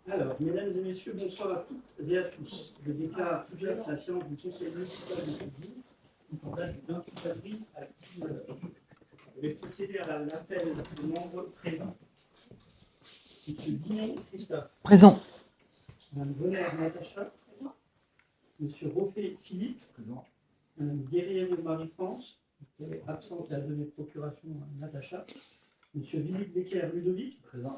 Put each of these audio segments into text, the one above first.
Alors, mesdames et messieurs, bonsoir à toutes et à tous. Je déclare ouverte la séance du Conseil municipal de Souville, en date du 28 avril à 19h. Je vais procéder à l'appel des membres présents. Monsieur Guinon Christophe. Présent. Madame Bonner Natacha. Présent. Monsieur Roffet Philippe. Présent. Madame Guerrier Marie-France, qui est absente et a donné procuration à Natacha. Monsieur Philippe Becker Ludovic. Présent.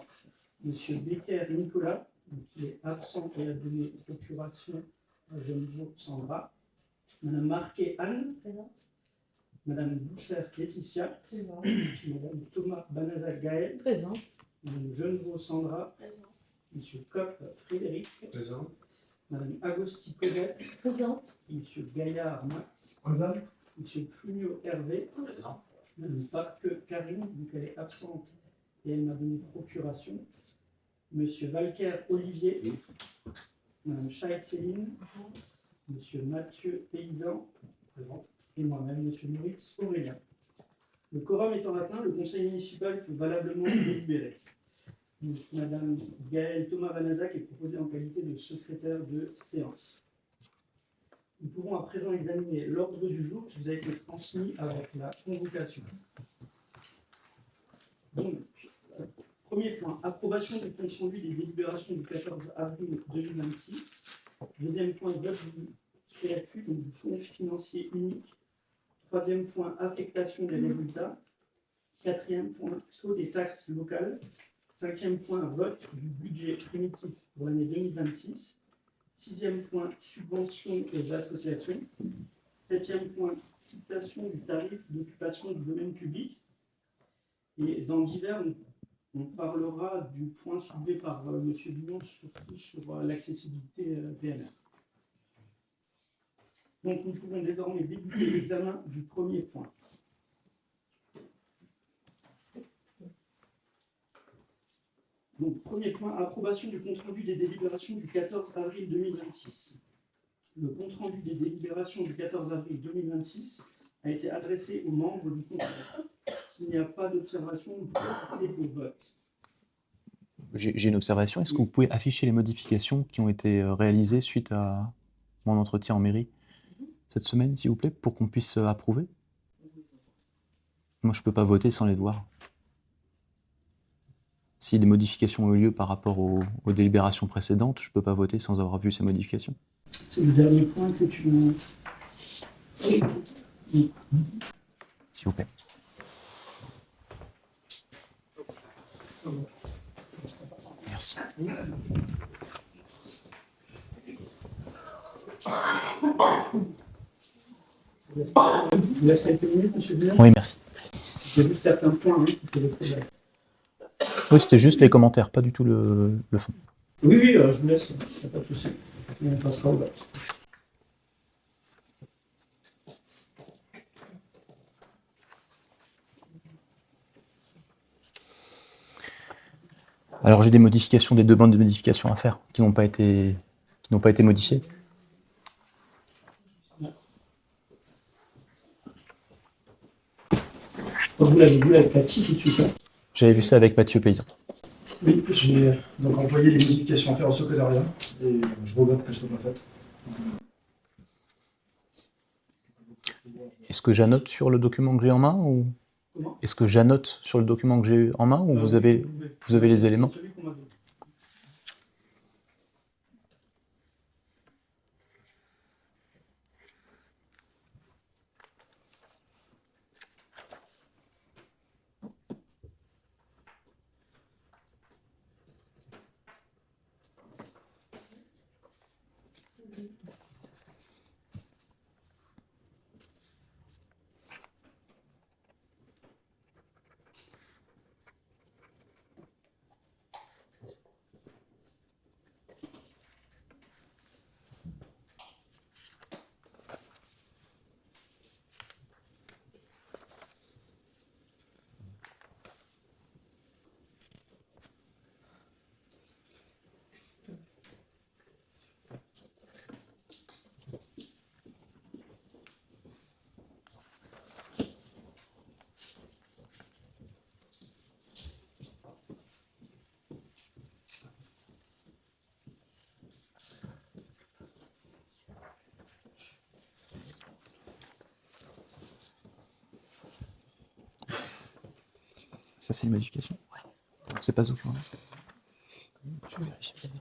Monsieur Becker Nicolas, qui est absent et a donné procuration à Geneviève Sandra. Madame Marquet Anne. Présente. Madame Bousser Laetitia. Présente. Madame Thomas Banazac Gaël. Présente. Madame Geneviève Sandra. Présente. Monsieur Kopp Frédéric. Présent. Madame Agosti Codette. Présente. Monsieur Gaillard Max. Présent. Monsieur Plugnot Hervé. Présent. Madame Parque Karine, vu qu'elle est absente et elle m'a donné procuration. Monsieur Valker Olivier. Oui. Madame Chaït Céline. Monsieur Mathieu Paysan. Présent. Et moi-même, monsieur Maurice Aurélien. Le quorum étant atteint, le conseil municipal peut valablement délibérer. Donc, madame Gaëlle Thomas Banazac est proposée en qualité de secrétaire de séance. Nous pouvons à présent examiner l'ordre du jour qui vous a été transmis avec la convocation. Donc, premier point, approbation du compte rendu des délibérations du 14 avril 2026. Deuxième point, vote du CFU, donc du compte financier unique. Troisième point, affectation des résultats. Quatrième point, saut des taxes locales. Cinquième point, vote du budget primitif pour l'année 2026. Sixième point, subvention aux associations. Septième point, fixation du tarif d'occupation du domaine public. Et dans divers, on parlera du point soulevé par M. Billon, surtout sur l'accessibilité PNR. Donc nous pouvons désormais débuter l'examen du premier point. Donc, premier point, approbation du compte-rendu des délibérations du 14 avril 2026. Le compte-rendu des délibérations du 14 avril 2026 a été adressé aux membres du conseil. S'il n'y a pas d'observation, nous pouvons passer au vote. J'ai une observation. Est-ce que vous pouvez afficher les modifications qui ont été réalisées suite à mon entretien en mairie cette semaine, s'il vous plaît, pour qu'on puisse approuver? Moi, je ne peux pas voter sans les voir. Si des modifications ont eu lieu par rapport aux délibérations précédentes, je ne peux pas voter sans avoir vu ces modifications. C'est le dernier point que tu veux... Oui. S'il vous plaît. Merci. Je vous laisse quelques minutes, M. Billon. Oui, merci. J'ai vu certains points qui peuvent être... Oui, c'était juste les commentaires, pas du tout le fond. Oui, je vous laisse, il n'y a pas de souci. On passera au vote. Alors j'ai des modifications, des demandes de modifications à faire qui n'ont pas été modifiées. Vous l'avez vu avec Cathy tout de suite. J'avais vu ça avec Mathieu Paysan. Oui, j'ai donc envoyé les modifications à faire au secrétariat et je regrette qu'elles ne soient pas faites. Est-ce que j'annote sur le document que j'ai en main ou Comment ? est-ce que j'annote sur le document que j'ai en main ou vous avez les éléments? C'est celui qu'on m'a donné. Ça, c'est une modification. Donc, c'est pas ce document-là. Je vais vérifier.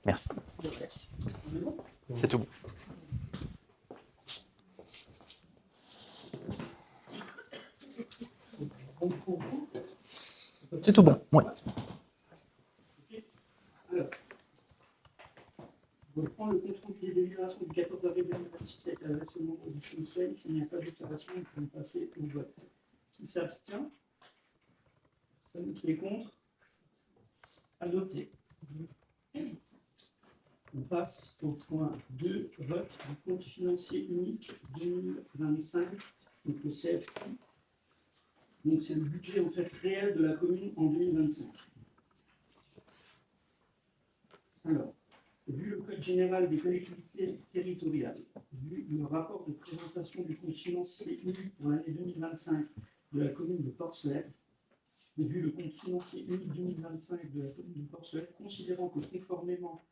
Merci. C'est tout bon. C'est tout bon, ouais. Alors, je reprends le compte rendu des délibérations du 14 avril 2026 avec l'adresse au membre du Conseil. S'il n'y a pas d'observation, nous pouvons passer au vote. Qui s'abstient? Personne qui est contre? Adopté. On passe au point 2, vote du compte financier unique 2025, donc le CFQ. Donc c'est le budget en fait réel de la commune en 2025. Alors, vu le Code général des collectivités territoriales, vu le rapport de présentation du compte financier unique pour l'année 2025 de la commune de Porcelette, et vu le compte financier unique 2025 de la commune de Porcelette, considérant que conformément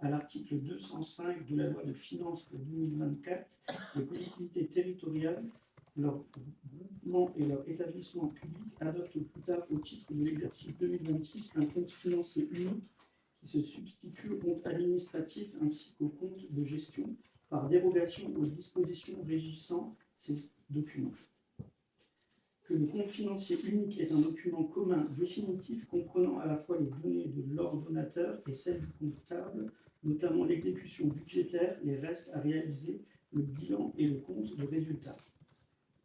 à l'article 205 de la loi de finances pour 2024, les collectivités territoriales, leurs groupements et leurs établissements publics adoptent au plus tard au titre de l'exercice 2026 un compte financier unique qui se substitue au compte administratif ainsi qu'au compte de gestion par dérogation aux dispositions régissant ces documents. Que le compte financier unique est un document commun définitif comprenant à la fois les données de l'ordonnateur et celles du comptable, notamment l'exécution budgétaire, les restes à réaliser, le bilan et le compte de résultat.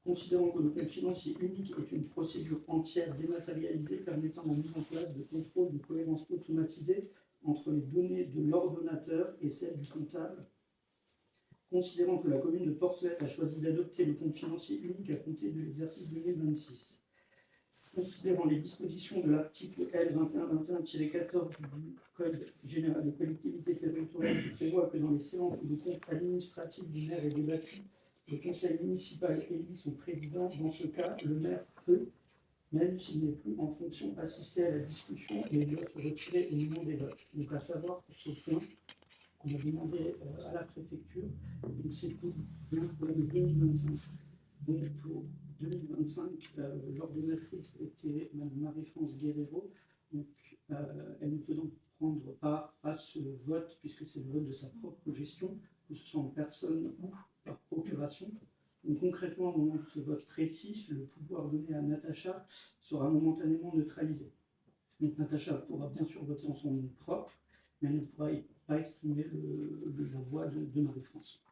Considérant que le compte financier unique est une procédure entière dématérialisée permettant la mise en place de contrôles de cohérence automatisés entre les données de l'ordonnateur et celles du comptable. Considérant que la commune de Porcelette a choisi d'adopter le compte financier unique à compter de l'exercice 2026. Considérant les dispositions de l'article L. 2121-14 du Code général des collectivités territoriales qui prévoit que dans les séances où le compte administratif du maire est débattu le conseil municipal élit son président. Dans ce cas, le maire peut, même s'il n'est plus en fonction, assister à la discussion et doit se retirer au moment des votes. Donc à savoir, pour ce point, on a demandé à la préfecture, donc c'est pour 2025. Donc pour 2025, l'ordonnatrice était Mme Marie-France Guerrero. Donc, elle ne peut donc prendre part à ce vote, puisque c'est le vote de sa propre gestion, que ce soit en personne ou par procuration. Donc concrètement, au moment de ce vote précis, le pouvoir donné à Natacha sera momentanément neutralisé. Donc Natacha pourra bien sûr voter en son nom propre, mais elle ne pourra pas exprimer la voix de Marie-France.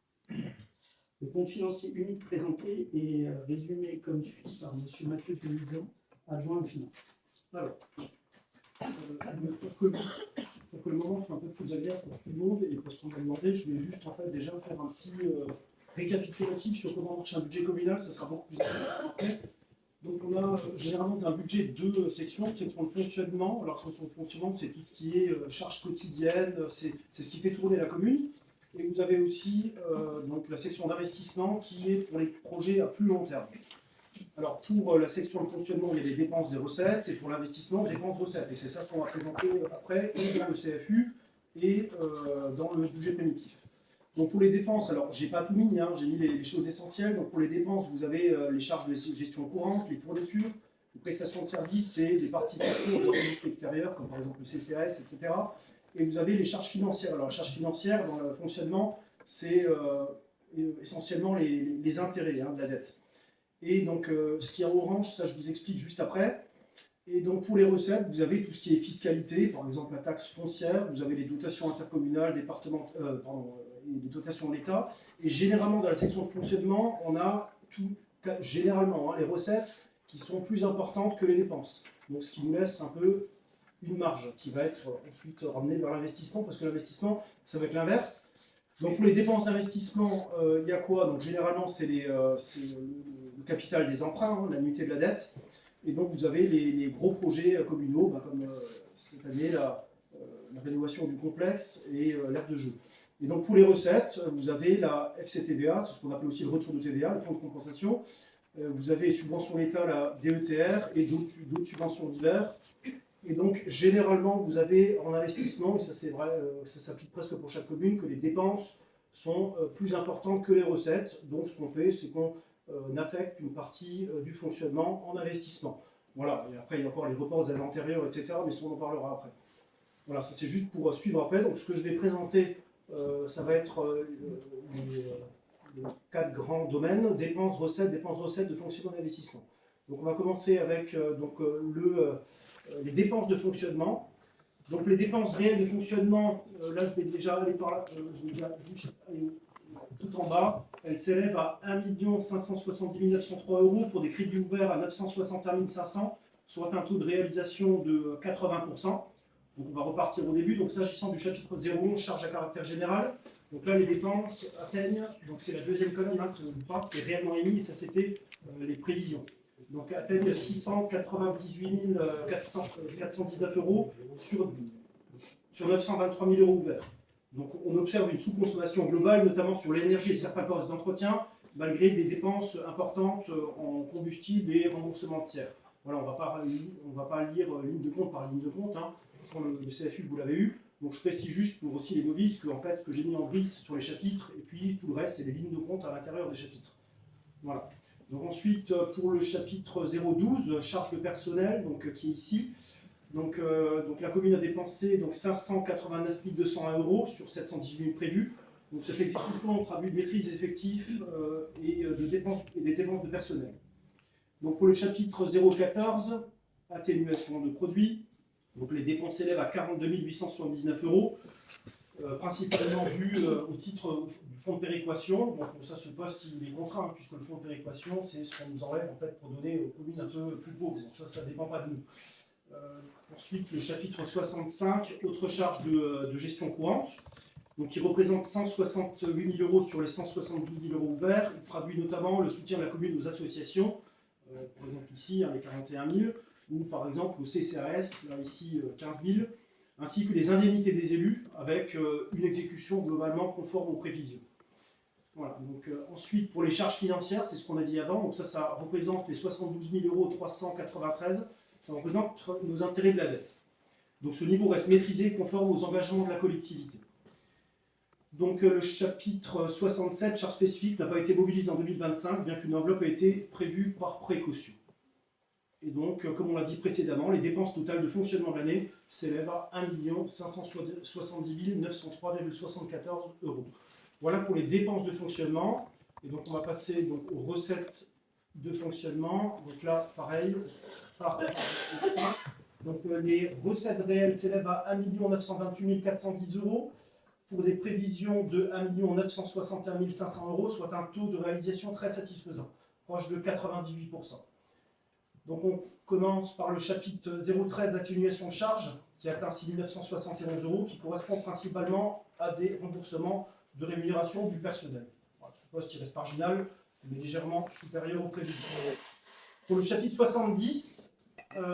Le compte financier unique présenté est résumé comme suit par M. Mathieu Dumidan, adjoint aux finances. Alors, pour que le moment soit un peu plus agréable pour tout le monde, et parce qu'on m'a demandé, je vais juste en fait déjà faire un petit récapitulatif sur comment marche un budget communal, ça sera beaucoup plus agréable. Donc on a généralement un budget de deux sections, section de fonctionnement. Alors section de fonctionnement, c'est tout ce qui est charges quotidiennes, c'est ce qui fait tourner la commune. Et vous avez aussi donc la section d'investissement qui est pour les projets à plus long terme. Alors pour la section de fonctionnement, il y a des dépenses, des recettes, et pour l'investissement, dépenses, recettes. Et c'est ça qu'on va présenter après, et dans le CFU et dans le budget primitif. Donc pour les dépenses, alors j'ai pas tout mis, hein, j'ai mis les choses essentielles. Donc pour les dépenses, vous avez les charges de gestion courante, les fournitures, les prestations de services et les participants aux organismes extérieurs, comme par exemple le CCAS, etc. Et vous avez les charges financières. Alors les charges financières dans le fonctionnement, c'est essentiellement les intérêts de la dette. Et donc ce qui est en orange, ça je vous explique juste après. Et donc pour les recettes, vous avez tout ce qui est fiscalité, par exemple la taxe foncière, vous avez les dotations intercommunales, les dotations de l'État. Et généralement dans la section de fonctionnement, on a généralement les recettes qui sont plus importantes que les dépenses. Donc ce qui nous laisse un peu une marge qui va être ensuite ramenée vers l'investissement, parce que l'investissement, ça va être l'inverse. Donc pour les dépenses d'investissement, il y a quoi? Donc généralement, c'est le capital des emprunts, l'annuité de la dette. Et donc vous avez les gros projets communaux, comme cette année la rénovation du complexe et l'aire de jeu. Et donc pour les recettes, vous avez la FCTVA, c'est ce qu'on appelle aussi le retour de TVA, le fonds de compensation. Vous avez les subventions d'État, la DETR et d'autres subventions diverses. Et donc, généralement, vous avez en investissement, et ça c'est vrai, ça s'applique presque pour chaque commune, que les dépenses sont plus importantes que les recettes. Donc, ce qu'on fait, c'est qu'on affecte une partie du fonctionnement en investissement. Voilà, et après, il y a encore les reports des années antérieures, etc., mais ça, on en parlera après. Voilà, ça c'est juste pour suivre après. Donc, ce que je vais présenter, ça va être les 4 grands domaines, dépenses, recettes de fonctionnement et d'investissement. Donc, on va commencer avec les dépenses de fonctionnement. Donc les dépenses réelles de fonctionnement, là je vais déjà aller par là, je vais déjà juste aller tout en bas, elles s'élèvent à 1 570 903 € pour des crédits ouverts à 961 500, soit un taux de réalisation de 80%. Donc on va repartir au début. Donc s'agissant du chapitre 011, charges à caractère général, donc là les dépenses atteignent, donc c'est la deuxième colonne que je vous parle, ce qui est réellement émis, et ça c'était les prévisions. Donc atteignent 698 419 € sur 923 000 € ouverts. Donc on observe une sous-consommation globale, notamment sur l'énergie et certains postes d'entretien, malgré des dépenses importantes en combustible et remboursement de tiers. Voilà, on ne va pas lire ligne de compte par ligne de compte, hein. Le CFU vous l'avez eu. Donc je précise juste pour aussi les novices que en fait, ce que j'ai mis en gris sur les chapitres, et puis tout le reste c'est les lignes de compte à l'intérieur des chapitres. Voilà. Donc ensuite, pour le chapitre 012, charges de personnel, donc, qui est ici, donc la commune a dépensé donc, 589 201 € sur 718 000 prévus. Donc cette exécution traduit de maîtrise des effectifs et des dépenses de personnel. Donc pour le chapitre 014, atténuation de produits, donc les dépenses s'élèvent à 42 879 €. Principalement dû au titre du fonds de péréquation. Donc ça, ce poste, il est contraint, puisque le fonds de péréquation, c'est ce qu'on nous enlève en fait, pour donner aux communes un peu plus pauvres. Donc ça ne dépend pas de nous. Ensuite, le chapitre 65, autres charges de gestion courante, donc qui représente 168 000 € sur les 172 000 € ouverts. Il traduit notamment le soutien de la commune aux associations, par exemple ici, les 41 000, ou par exemple au CCAS, là ici 15 000, ainsi que les indemnités des élus, avec une exécution globalement conforme aux prévisions. Voilà, donc ensuite pour les charges financières, c'est ce qu'on a dit avant, donc ça représente les 72 393 €, ça représente nos intérêts de la dette. Donc ce niveau reste maîtrisé et conforme aux engagements de la collectivité. Donc le chapitre 67, charges spécifiques, n'a pas été mobilisé en 2025, bien qu'une enveloppe ait été prévue par précaution. Et donc, comme on l'a dit précédemment, les dépenses totales de fonctionnement de l'année s'élèvent à 1 570 903,74 €. Voilà pour les dépenses de fonctionnement. Et donc, on va passer donc, aux recettes de fonctionnement. Donc là, pareil. Donc, les recettes réelles s'élèvent à 1 928 410 € pour des prévisions de 1 961 500 €, soit un taux de réalisation très satisfaisant, proche de 98%. Donc, on commence par le chapitre 013, atténuation de charges, qui atteint 6 971 €, qui correspond principalement à des remboursements de rémunération du personnel. Voilà, ce poste il reste marginal, mais légèrement supérieur aux prévisions. Pour le chapitre 70,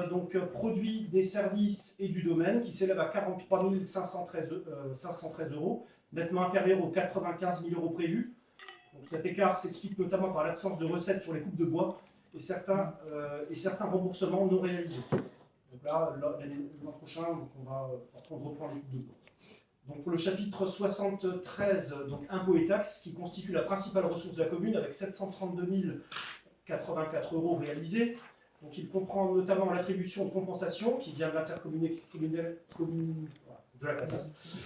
donc produits des services et du domaine, qui s'élève à 43 513 €, nettement inférieur aux 95 000 € prévus. Donc, cet écart s'explique notamment par l'absence de recettes sur les coupes de bois et certains remboursements non réalisés. Donc là, l'an prochain, on va reprendre les coupes de bois. Donc pour le chapitre 73, donc impôts et taxes, qui constitue la principale ressource de la commune, avec 732 084 € réalisés. Donc il comprend notamment l'attribution de compensation, qui vient de l'intercommunalité de la CASAS,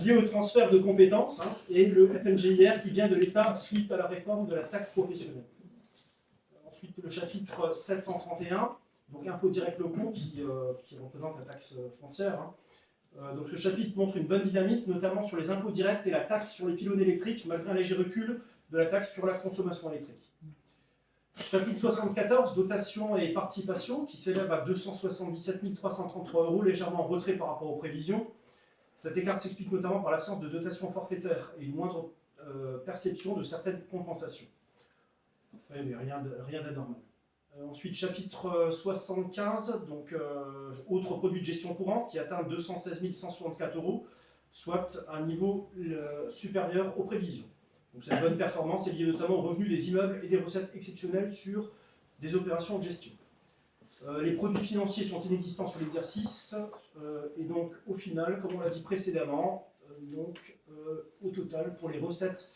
lié au transfert de compétences, hein, et le FNGIR qui vient de l'État suite à la réforme de la taxe professionnelle. Ensuite, le chapitre 731, donc impôts directs locaux, qui représente la taxe foncière. Hein. Donc ce chapitre montre une bonne dynamique, notamment sur les impôts directs et la taxe sur les pylônes électriques, malgré un léger recul de la taxe sur la consommation électrique. Chapitre 74, dotation et participation, qui s'élève à 277 333 €, légèrement en retrait par rapport aux prévisions. Cet écart s'explique notamment par l'absence de dotation forfaitaire et une moindre perception de certaines compensations. Oui, mais rien d'anormal. Ensuite, chapitre 75, donc autres produits de gestion courante, qui atteint 216 164 €, soit un niveau supérieur aux prévisions. Donc cette bonne performance est liée notamment aux revenus des immeubles et des recettes exceptionnelles sur des opérations de gestion. Les produits financiers sont inexistants sur l'exercice, et donc au final, comme on l'a dit précédemment, au total, pour les recettes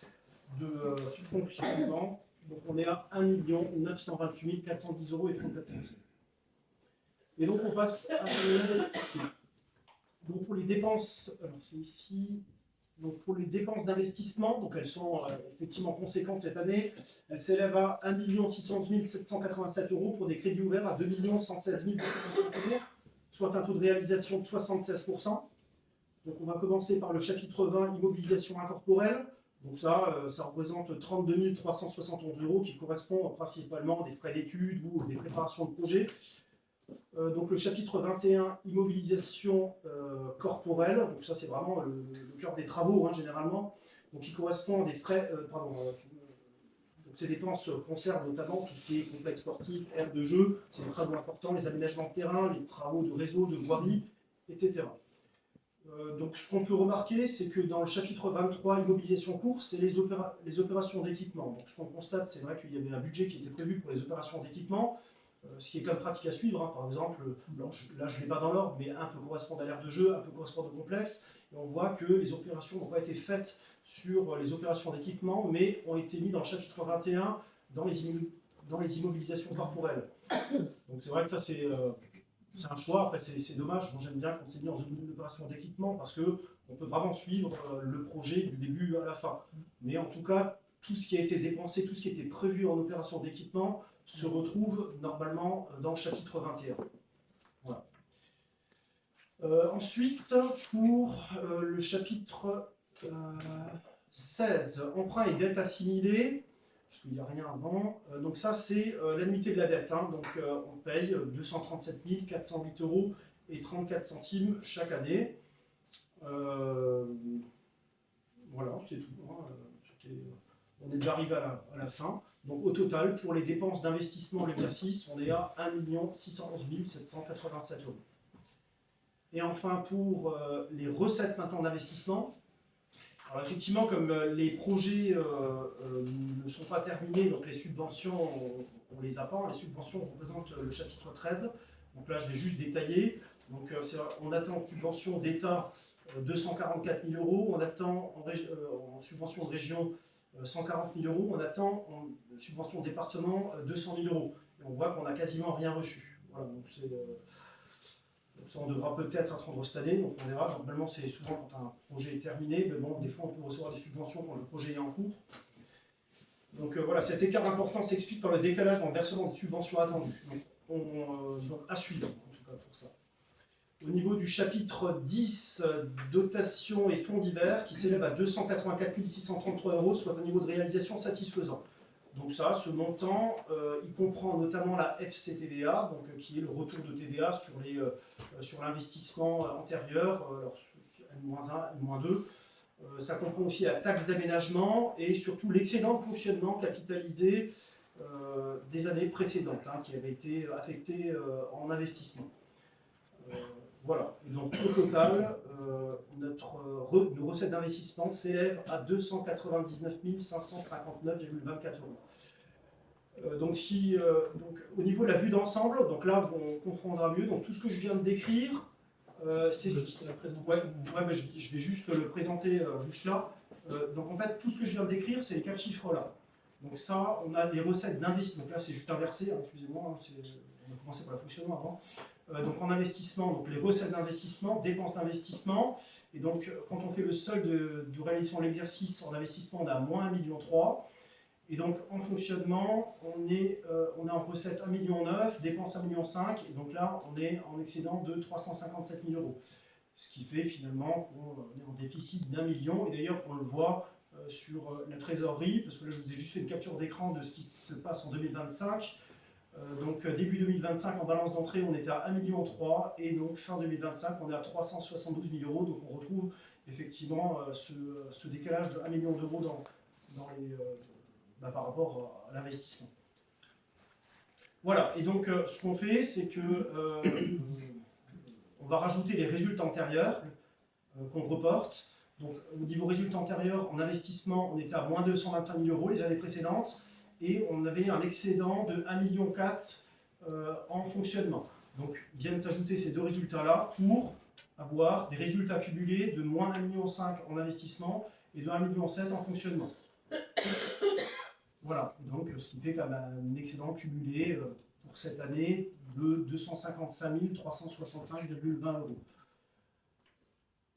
de fonctionnement, donc on est à 1 928 410 € et 34 centimes. Et donc on passe à l'investissement. Donc pour les dépenses, alors c'est ici, donc pour les dépenses d'investissement, donc elles sont effectivement conséquentes cette année, elles s'élèvent à 1 611 787 € pour des crédits ouverts à 2 116 000 €, soit un taux de réalisation de 76%. Donc on va commencer par le chapitre 20, immobilisation incorporelle. Donc ça représente 32 371 € qui correspondent principalement à des frais d'études ou des préparations de projets. Donc le chapitre 21, immobilisation corporelle, donc ça c'est vraiment le cœur des travaux hein, généralement, donc qui correspond à des frais, donc ces dépenses concernent notamment tout ce qui est complexe sportif, aires de jeu, c'est des travaux importants, les aménagements de terrain, les travaux de réseau, de voirie, etc. Donc ce qu'on peut remarquer, c'est que dans le chapitre 23, immobilisation course, c'est les opérations d'équipement. Donc ce qu'on constate, c'est vrai qu'il y avait un budget qui était prévu pour les opérations d'équipement, ce qui est comme pratique à suivre. Hein. Par exemple, là je ne l'ai pas dans l'ordre, mais un peut correspondre à l'aire de jeu, un peut correspondre au complexe. Et on voit que les opérations n'ont pas été faites sur les opérations d'équipement, mais ont été mis dans le chapitre 21 dans les immobilisations corporelles. Donc c'est vrai que ça c'est un choix, après c'est dommage, moi j'aime bien quand c'est mis en zone d'opération d'équipement parce qu'on peut vraiment suivre le projet du début à la fin. Mais en tout cas, tout ce qui a été dépensé, tout ce qui était prévu en opération d'équipement se retrouve normalement dans le chapitre 21. Voilà. Ensuite, pour le chapitre 16, emprunt et dette assimilée, parce qu'il n'y a rien avant. Donc ça, c'est l'annuité de la dette. Hein. Donc on paye 237 408 € et 34 centimes chaque année. Voilà, c'est tout. Hein. On est déjà arrivé à la fin. Donc au total, pour les dépenses d'investissement de l'exercice, on est à 1 611 787 €. Et enfin, pour les recettes maintenant d'investissement, Alors effectivement, comme les projets ne sont pas terminés, donc les subventions, on les a pas. Les subventions représentent le chapitre 13. Donc là, je l'ai juste détaillé. Donc on attend en subvention d'État 244 000 euros, on attend en subvention de région 140 000 euros, on attend en subvention département 200 000 euros. Et on voit qu'on n'a quasiment rien reçu. Voilà, donc ça, on devra peut-être attendre cette année, donc on verra. Normalement, c'est souvent quand un projet est terminé, mais bon, des fois, on peut recevoir des subventions quand le projet est en cours. Donc voilà, cet écart important s'explique par le décalage dans le versement des subventions attendues. Donc à suivre, en tout cas pour ça. Au niveau du chapitre 10, dotation et fonds divers, qui s'élève à 284 633 euros, soit un niveau de réalisation satisfaisant. Donc ça, ce montant, il comprend notamment la FCTVA, donc, qui est le retour de TVA sur l'investissement antérieur, N-1, N-2. Ça comprend aussi la taxe d'aménagement et surtout l'excédent de fonctionnement capitalisé des années précédentes, qui avait été affecté en investissement. Voilà, et donc au total, nos recettes d'investissement s'élèvent à 299 559,24 euros. Donc au niveau de la vue d'ensemble, donc là on comprendra mieux, donc tout ce que je viens de décrire, c'est la présentation. Ouais, mais je vais juste le présenter juste là. Donc en fait, tout ce que je viens de décrire, c'est les 4 chiffres là. Donc ça, on a les recettes d'investissement. Donc là, c'est juste inversé, excusez-moi, on a commencé par le fonctionnement avant. Donc en investissement, donc les recettes d'investissement, dépenses d'investissement. Et donc quand on fait le solde de réalisation de l'exercice en investissement, on a moins 1,3 million. Et donc en fonctionnement, on est en recette 1,9 million, dépenses 1,5 million. Et donc là, on est en excédent de 357 000 euros. Ce qui fait finalement qu'on est en déficit d'1 million. Et d'ailleurs, on le voit sur la trésorerie, parce que là, je vous ai juste fait une capture d'écran de ce qui se passe en 2025. Donc début 2025, en balance d'entrée, on était à 1,3 million, et donc fin 2025, on est à 372 000 euros. Donc on retrouve effectivement ce décalage de 1 million d'euros par rapport à l'investissement. Voilà, et donc ce qu'on fait, c'est que on va rajouter les résultats antérieurs qu'on reporte. Donc au niveau résultat antérieur, en investissement, on était à moins 225 000 euros les années précédentes. Et on avait un excédent de 1,4 million en fonctionnement. Donc viennent s'ajouter ces deux résultats-là pour avoir des résultats cumulés de moins 1,5 million en investissement et de 1,7 million en fonctionnement. Voilà, donc ce qui fait qu'on a un excédent cumulé pour cette année de 255 365,20 euros.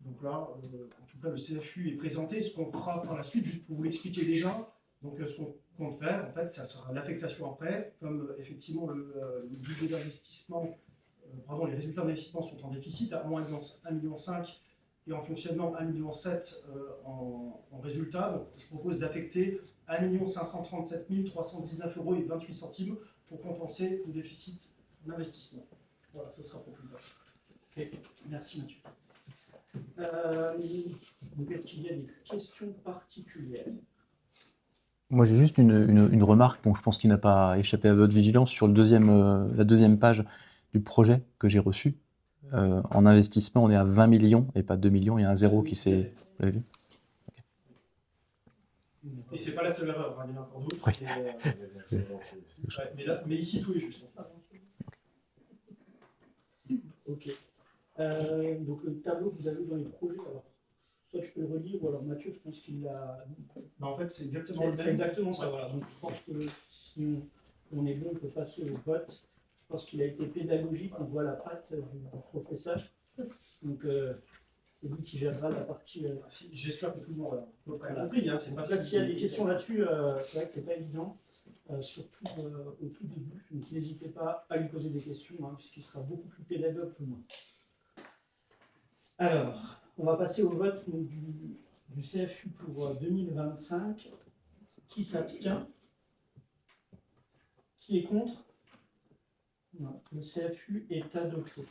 Donc là, en tout cas, le CFU est présenté. Ce qu'on fera par la suite, juste pour vous l'expliquer déjà, donc ce qu'on compte faire, en fait, ça sera l'affectation après, comme effectivement le budget d'investissement, les résultats d'investissement sont en déficit à moins 1,5 million et en fonctionnement 1,7 million en résultat. Donc je propose d'affecter 1 537 319,28 euros pour compenser le déficit d'investissement. Voilà, ce sera pour plus tard. Ok, merci Mathieu. Donc est-ce qu'il y a des questions particulières? Moi, j'ai juste une remarque, bon, je pense qu'il n'a pas échappé à votre vigilance, sur la deuxième page du projet que j'ai reçu. En investissement, on est à 20 millions et pas 2 millions, il y a un zéro qui s'est... Vous l'avez vu? Okay. Et c'est pas la seule erreur, il y en a encore d'autres. Oui. Mais ici, tout est juste. Ok. Donc le tableau que vous avez dans les projets, alors soit tu peux le relire, ou alors Mathieu, je pense qu'il l'a... En fait, c'est exactement le même. C'est exactement ça, voilà. Donc je pense que si on est bon, on peut passer au vote. Je pense qu'il a été pédagogique, on voit la patte du professeur. Donc c'est lui qui gérera la partie... J'espère que tout le monde a compris. Hein, c'est pas ça. S'il y a des questions là-dessus, c'est vrai que c'est pas évident, surtout au tout début. Donc n'hésitez pas à lui poser des questions, puisqu'il sera beaucoup plus pédagogue que moi. Alors, on va passer au vote du CFU pour 2025. Qui s'abstient? Qui est contre? Non, le CFU est adopté.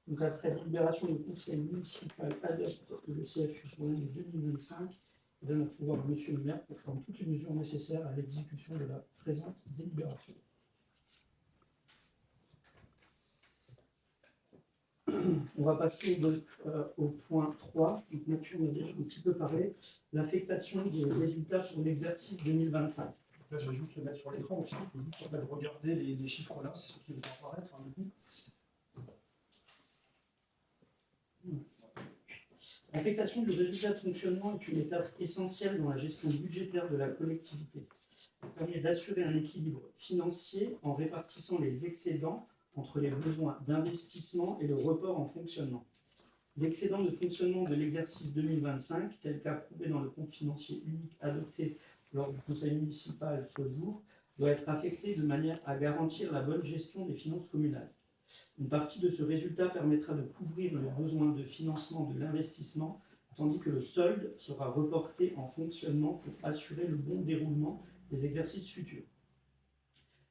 Donc après délibération, le conseil municipal adopte le CFU pour l'année 2025 et donne au pouvoir de monsieur le maire pour prendre toutes les mesures nécessaires à l'exécution de la présente délibération. On va passer donc, au point 3. Donc, Mathieu on a déjà un petit peu parlé. L'affectation des résultats pour l'exercice 2025. Là, je vais juste le mettre sur l'écran aussi. Il faut juste en fait, regarder les chiffres là, c'est ceux qui vont apparaître. Hein, du coup. L'affectation du résultat de fonctionnement est une étape essentielle dans la gestion budgétaire de la collectivité. Elle permet d'assurer un équilibre financier en répartissant les excédents entre les besoins d'investissement et le report en fonctionnement. L'excédent de fonctionnement de l'exercice 2025, tel qu'approuvé dans le compte financier unique adopté lors du conseil municipal ce jour, doit être affecté de manière à garantir la bonne gestion des finances communales. Une partie de ce résultat permettra de couvrir le besoin de financement de l'investissement, tandis que le solde sera reporté en fonctionnement pour assurer le bon déroulement des exercices futurs.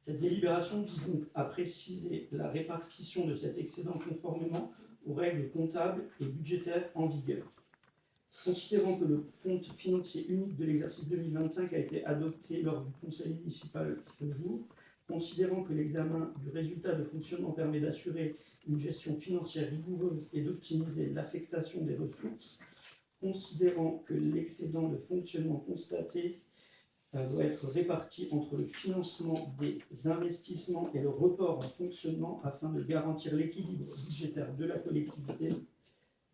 Cette délibération vise donc à préciser la répartition de cet excédent conformément aux règles comptables et budgétaires en vigueur. Considérant que le compte financier unique de l'exercice 2025 a été adopté lors du conseil municipal ce jour, considérant que l'examen du résultat de fonctionnement permet d'assurer une gestion financière rigoureuse et d'optimiser l'affectation des ressources, considérant que l'excédent de fonctionnement constaté doit être réparti entre le financement des investissements et le report en fonctionnement afin de garantir l'équilibre budgétaire de la collectivité,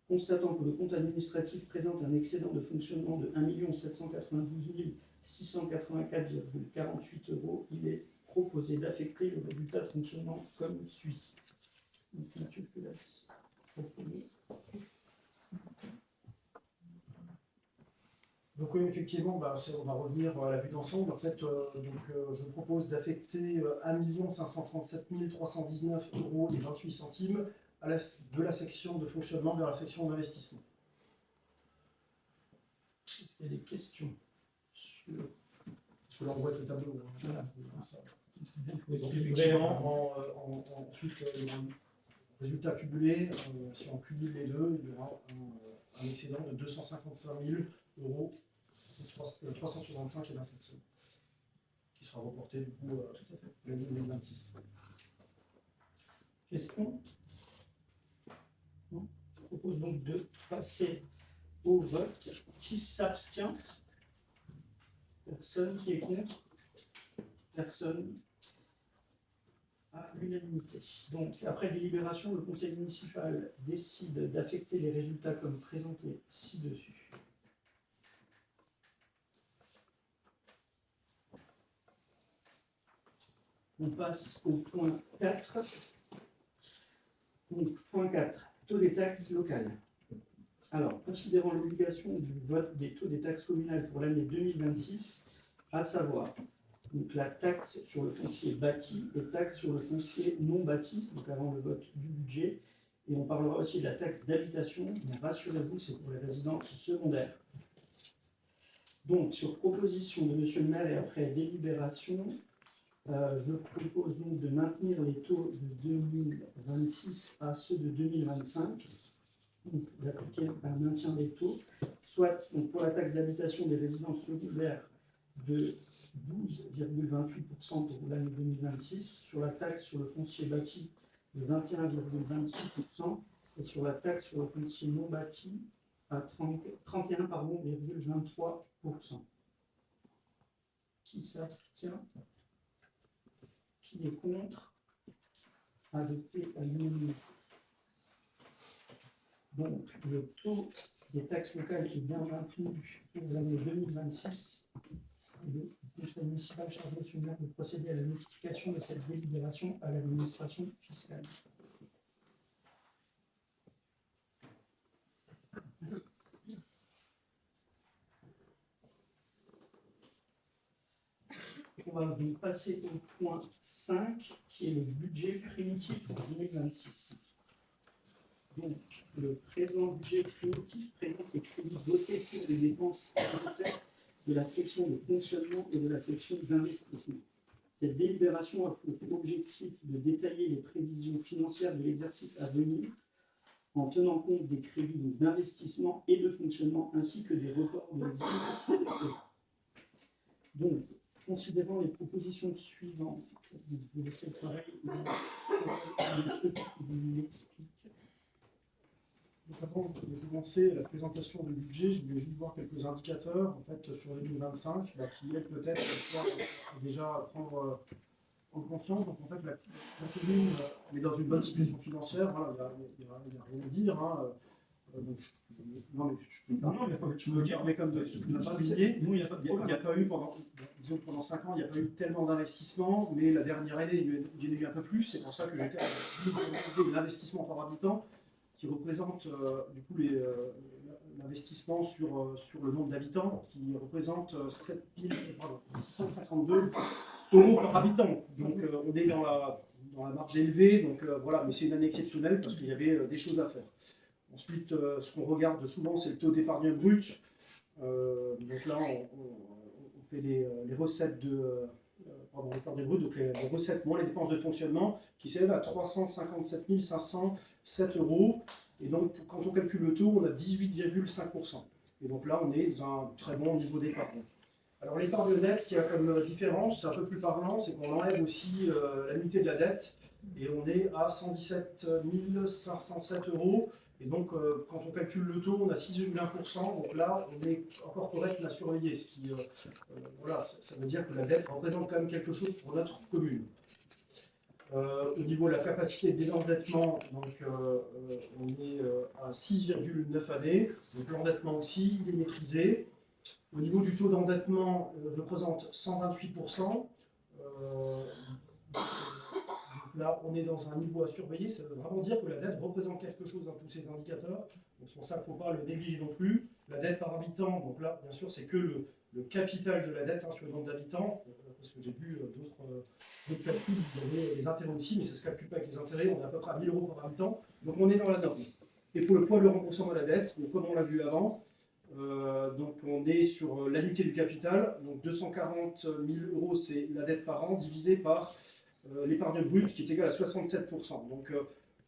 constatant que le compte administratif présente un excédent de fonctionnement de 1 792 684,48 €, il est proposé d'affecter le résultat de fonctionnement comme suit. Donc, Mathieu, je te laisse proposer. Donc oui, effectivement, on va revenir à la vue d'ensemble. En fait, je propose d'affecter 1 537 319 € et 28 centimes de la section de fonctionnement vers la section d'investissement. Est-ce qu'il y a des questions Parce que là, on voit le tableau. Voilà. Donc effectivement, ensuite, le résultat cumulé, si on cumule les deux, il y aura un excédent de 255 000 €, 365 et 27 sous, qui sera reporté du coup l'année 2026. Question? Non. Je propose donc de passer au vote. Qui s'abstient? Personne. Qui est contre? Personne. À l'unanimité. Donc, après délibération, le conseil municipal décide d'affecter les résultats comme présentés ci-dessus. On passe au point 4. Donc, point 4, taux des taxes locales. Alors, considérant l'obligation du vote des taux des taxes communales pour l'année 2026, à savoir donc, la taxe sur le foncier bâti et taxe sur le foncier non bâti, donc avant le vote du budget, et on parlera aussi de la taxe d'habitation, mais rassurez-vous, c'est pour les résidences secondaires. Donc, sur proposition de Monsieur le maire et après délibération, je propose donc de maintenir les taux de 2026 à ceux de 2025, donc d'appliquer un maintien des taux, soit donc, pour la taxe d'habitation des résidences secondaires de 12,28% pour l'année 2026, sur la taxe sur le foncier bâti de 21,26% et sur la taxe sur le foncier non bâti à 31,23%. Qui s'abstient? Qui est contre? Adopté à l'unanimité. Donc, le taux des taxes locales est bien maintenu pour l'année 2026. Le conseil municipal charge Monsieur le maire de procéder à la notification de cette délibération à l'administration fiscale. On va donc passer au point 5, qui est le budget primitif pour 2026. Donc, le présent budget primitif présente les crédits dotés pour les dépenses financières de la section de fonctionnement et de la section d'investissement. Cette délibération a pour objectif de détailler les prévisions financières de l'exercice à venir en tenant compte des crédits d'investissement et de fonctionnement ainsi que des reports de l'exécution. Donc, considérant les propositions suivantes, je vais faire pareil, je l'explique. avant de commencer la présentation du budget, je voulais juste voir quelques indicateurs en fait, sur 2025 qui aident peut-être déjà à prendre en conscience. Donc en fait, la commune elle est dans une bonne situation financière, voilà, il n'y a rien à dire. Donc, non, mais je me permets comme de souligner. Nous, il n'y a pas eu pendant 5 ans, il n'y a pas eu tellement d'investissement, mais la dernière année, il y en a eu un peu plus. C'est pour ça que j'ai demandé l'investissement par habitant qui représente du coup l'investissement sur le nombre d'habitants, qui représente 652 € par habitant. Donc on est dans la marge élevée, donc voilà, mais c'est une année exceptionnelle parce qu'il y avait des choses à faire. Ensuite, ce qu'on regarde souvent, c'est le taux d'épargne brut. Donc là, on fait les recettes l'épargne brute, donc les recettes moins les dépenses de fonctionnement, qui s'élèvent à 357 507 €. Et donc, quand on calcule le taux, on a 18,5%. Et donc là, on est dans un très bon niveau d'épargne. Alors l'épargne nette, ce qu'il y a comme différence, c'est un peu plus parlant, c'est qu'on enlève aussi l'annuité de la dette, et on est à 117 507 €. Et donc, quand on calcule le taux, on a 6,1%. Donc là, on est encore correct à surveiller. Ce qui, voilà, ça veut dire que la dette représente quand même quelque chose pour notre commune. Au niveau de la capacité de désendettement, donc, on est à 6,9 années. Donc l'endettement aussi, il est maîtrisé. Au niveau du taux d'endettement, représente 128%. Là, on est dans un niveau à surveiller. Ça veut vraiment dire que la dette représente quelque chose dans tous ces indicateurs. Donc, c'est pour ça qu'il ne faut pas le négliger non plus. La dette par habitant, donc là, bien sûr, c'est que le capital de la dette sur le nombre d'habitants. Parce que j'ai vu d'autres calculs, il y avait les intérêts aussi, mais ça ne se calcule pas avec les intérêts. On est à peu près à 1 000 € par habitant. Donc, on est dans la norme. Et pour le poids de remboursement de la dette, donc, comme on l'a vu avant, donc on est sur l'annuité du capital. Donc, 240 000 €, c'est la dette par an, divisé par l'épargne brute qui est égale à 67%. Donc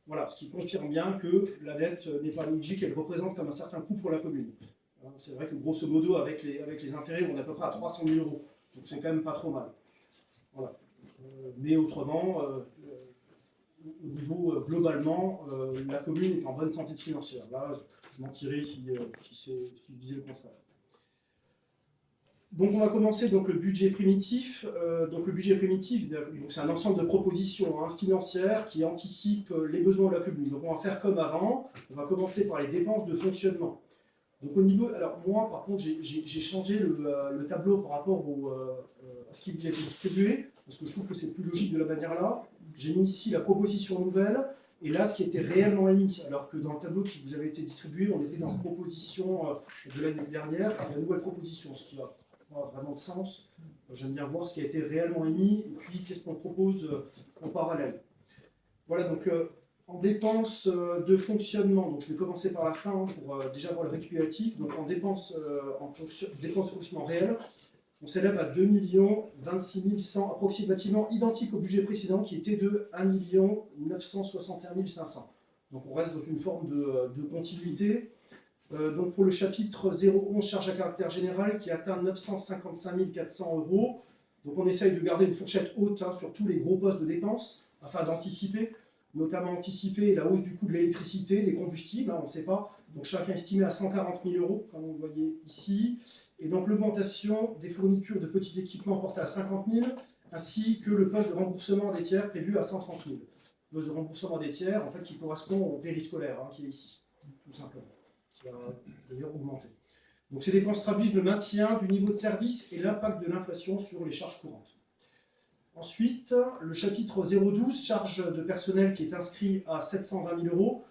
voilà, ce qui confirme bien que la dette n'est pas logique, qu'elle représente comme un certain coût pour la commune. C'est vrai que grosso modo, avec les intérêts, on est à peu près à 300 000 €. Donc c'est quand même pas trop mal. Voilà. Mais autrement, au niveau globalement, la commune est en bonne santé financière. Là, je mentirais si je disais le contraire. Donc on va commencer donc, le budget primitif. Donc le budget primitif, c'est un ensemble de propositions financières qui anticipent les besoins de la commune. Donc on va faire comme avant, on va commencer par les dépenses de fonctionnement. Donc au niveau, alors moi par contre j'ai changé le tableau par rapport à ce qui vous a été distribué, parce que je trouve que c'est plus logique de la manière là. J'ai mis ici la proposition nouvelle, et là ce qui était réellement émis, alors que dans le tableau qui vous avait été distribué, on était dans la proposition de l'année dernière, la nouvelle proposition, ce qui a vraiment de sens. J'aime bien voir ce qui a été réellement émis et puis qu'est-ce qu'on propose en parallèle. Voilà, donc en dépenses de fonctionnement, donc je vais commencer par la fin pour déjà voir le récupératif. Donc en dépenses de fonctionnement réel, on s'élève à 2 026 100, approximativement identique au budget précédent qui était de 1 961 500. Donc on reste dans une forme de continuité. Donc pour le chapitre 011, charge à caractère général, qui atteint 955 400 €. Donc on essaye de garder une fourchette haute sur tous les gros postes de dépenses, afin d'anticiper, notamment anticiper la hausse du coût de l'électricité, des combustibles, on ne sait pas. Donc chacun estimé à 140 000 €, comme vous le voyez ici. Et donc l'augmentation des fournitures de petits équipements portée à 50 000, ainsi que le poste de remboursement des tiers prévu à 130 000. Le poste de remboursement des tiers, en fait, qui correspond au périscolaire, qui est ici, tout simplement. Qui va d'ailleurs augmenter. Donc ces dépenses traduisent le maintien du niveau de service et l'impact de l'inflation sur les charges courantes. Ensuite, le chapitre 012, charge de personnel qui est inscrit à 720 000 €.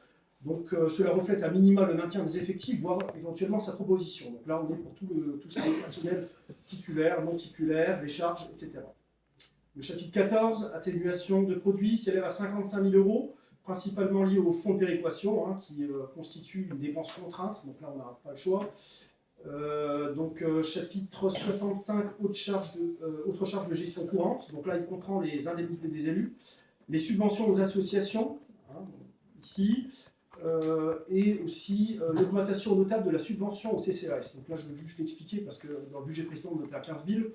Donc cela reflète à minima le maintien des effectifs, voire éventuellement sa proposition. Donc là, on est pour tout ce qui est personnel titulaire, non titulaire, les charges, etc. Le chapitre 14, atténuation de produits, s'élève à 55 000 €. Principalement lié au fonds de péréquation, qui constitue une dépense contrainte, donc là on n'a pas le choix. Chapitre 65, autres charges de gestion courante, donc là il comprend les indemnités des élus, les subventions aux associations, ici, et aussi l'augmentation notable de la subvention au CCAS. Donc là je vais juste l'expliquer parce que dans le budget précédent on était à 15 000.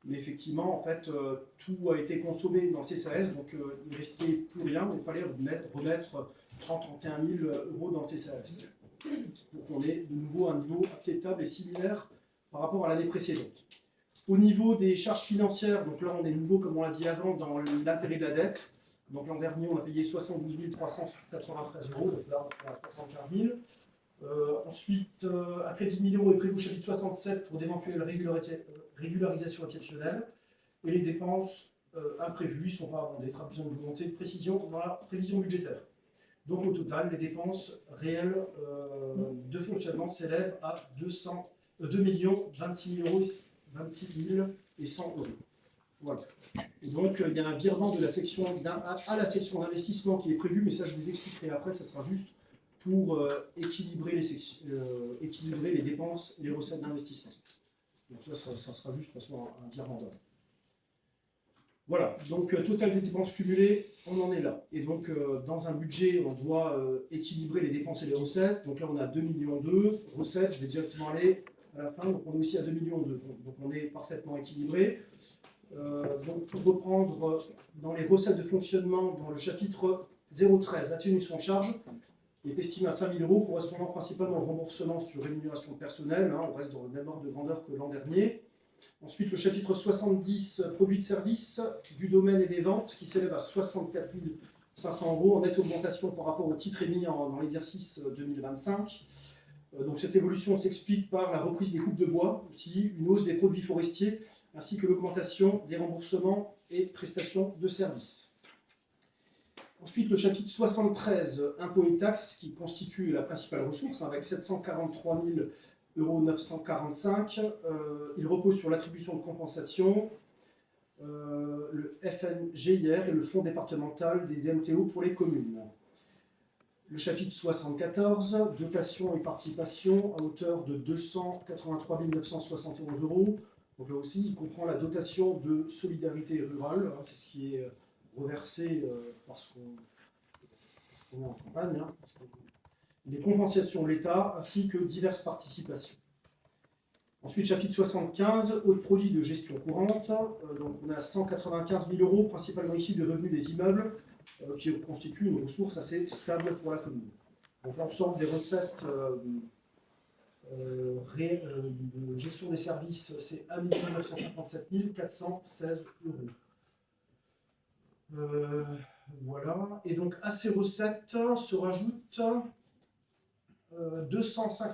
Mais effectivement, en fait, tout a été consommé dans le CCAS, donc il ne restait plus rien, il fallait remettre 30-31 000 € dans le CCAS. pour qu'on ait de nouveau un niveau acceptable et similaire par rapport à l'année précédente. Au niveau des charges financières, donc là on est nouveau, comme on l'a dit avant, dans l'intérêt de la dette. Donc l'an dernier, on a payé 72 393 €, donc là on est à 75 000. Ensuite, un crédit de 1 000 € est prévu au chapitre 67 pour d'éventuelles régularisations exceptionnelles. Et les dépenses imprévues ne sont pas abondées, traduisant une volonté de précision dans la prévision budgétaire. Donc au total, les dépenses réelles de fonctionnement s'élèvent à 2 26 100 €. Voilà. Et donc il y a un virement de la section à la section d'investissement qui est prévu, mais ça je vous expliquerai après, ça sera juste pour équilibrer les dépenses et les recettes d'investissement. Donc ça sera juste pour un virement d'ordre. Voilà, donc total des dépenses cumulées, on en est là. Et donc dans un budget, on doit équilibrer les dépenses et les recettes. Donc là on a 2,2 millions recettes, je vais directement aller à la fin, donc on est aussi à 2,2 millions. Donc on est parfaitement équilibré. Donc pour reprendre dans les recettes de fonctionnement, dans le chapitre 013, atténuation de charge, qui est estimé à 5 000 € correspondant principalement au remboursement sur rémunération de personnel, on reste dans le même ordre de grandeur que l'an dernier. Ensuite, le chapitre 70, produits de services, du domaine et des ventes, qui s'élève à 64 500 € en nette augmentation par rapport au titre émis dans l'exercice 2025. Donc cette évolution s'explique par la reprise des coupes de bois, aussi une hausse des produits forestiers, ainsi que l'augmentation des remboursements et prestations de services. Ensuite, le chapitre 73, impôts et taxes, qui constitue la principale ressource, avec 743 945 €. Il repose sur l'attribution de compensation, le FNGIR et le fonds départemental des DMTO pour les communes. Le chapitre 74, dotation et participation à hauteur de 283 971 €. Donc là aussi, il comprend la dotation de solidarité rurale, c'est ce qui est reversé parce qu'on est en campagne, les compensations de l'État ainsi que diverses participations. Ensuite, chapitre 75, autres produits de gestion courante. Donc on a 195 000 € principalement issus des revenus des immeubles, qui constituent une ressource assez stable pour la commune. Donc l'ensemble des recettes de gestion des services, c'est 1 957 416 €. Voilà. Et donc à ces recettes se rajoutent 255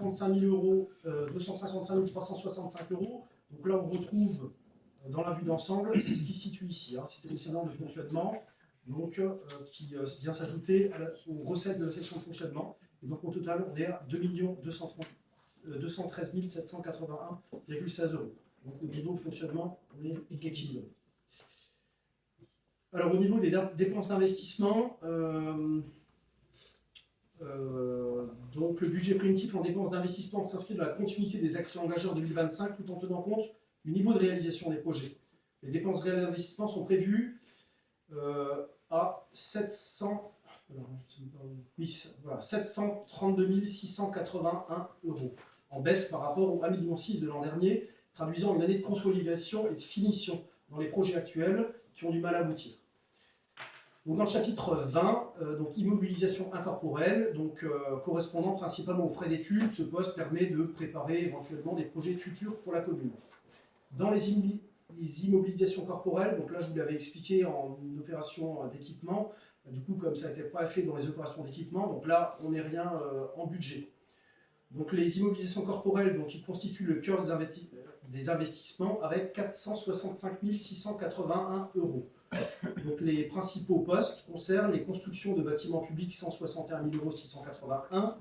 365 €. Donc là, on retrouve dans la vue d'ensemble, c'est ce qui se situe ici. C'était l'excédent de fonctionnement, donc qui vient s'ajouter aux recettes de la section de fonctionnement. Et donc au total, on est à 2 213 781,16 €. Donc au niveau de fonctionnement, on est équilibré. Alors au niveau des dépenses d'investissement, donc le budget primitif en dépenses d'investissement s'inscrit dans la continuité des actions engagées en 2025 tout en tenant compte du niveau de réalisation des projets. Les dépenses réelles d'investissement sont prévues à 732 681 €, en baisse par rapport au 1,6 million de l'an dernier, traduisant une année de consolidation et de finition dans les projets actuels qui ont du mal à aboutir. Donc dans le chapitre 20, donc immobilisation incorporelle, correspondant principalement aux frais d'études, ce poste permet de préparer éventuellement des projets futurs pour la commune. Dans les immobilisations corporelles, donc là je vous l'avais expliqué en une opération d'équipement, du coup comme ça n'était pas fait dans les opérations d'équipement, donc là on n'est rien en budget. Donc les immobilisations corporelles, donc, qui constituent le cœur des investissements avec 465 681 €. Donc les principaux postes concernent les constructions de bâtiments publics 161 681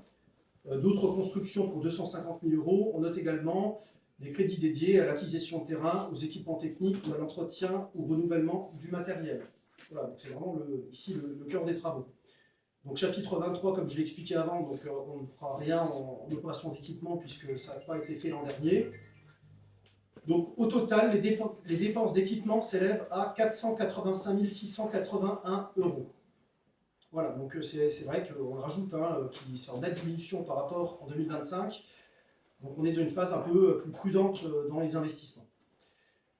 €, d'autres constructions pour 250 000 €. On note également des crédits dédiés à l'acquisition de terrain, aux équipements techniques ou à l'entretien ou renouvellement du matériel. Voilà, c'est vraiment ici le cœur des travaux. Donc chapitre 23, comme je l'ai expliqué avant, donc, on ne fera rien en opération d'équipement puisque ça n'a pas été fait l'an dernier. Donc au total, les dépenses d'équipement s'élèvent à 485 681 €. Voilà, donc c'est vrai qu'on le rajoute, qui est en nette diminution par rapport en 2025. Donc on est dans une phase un peu plus prudente dans les investissements.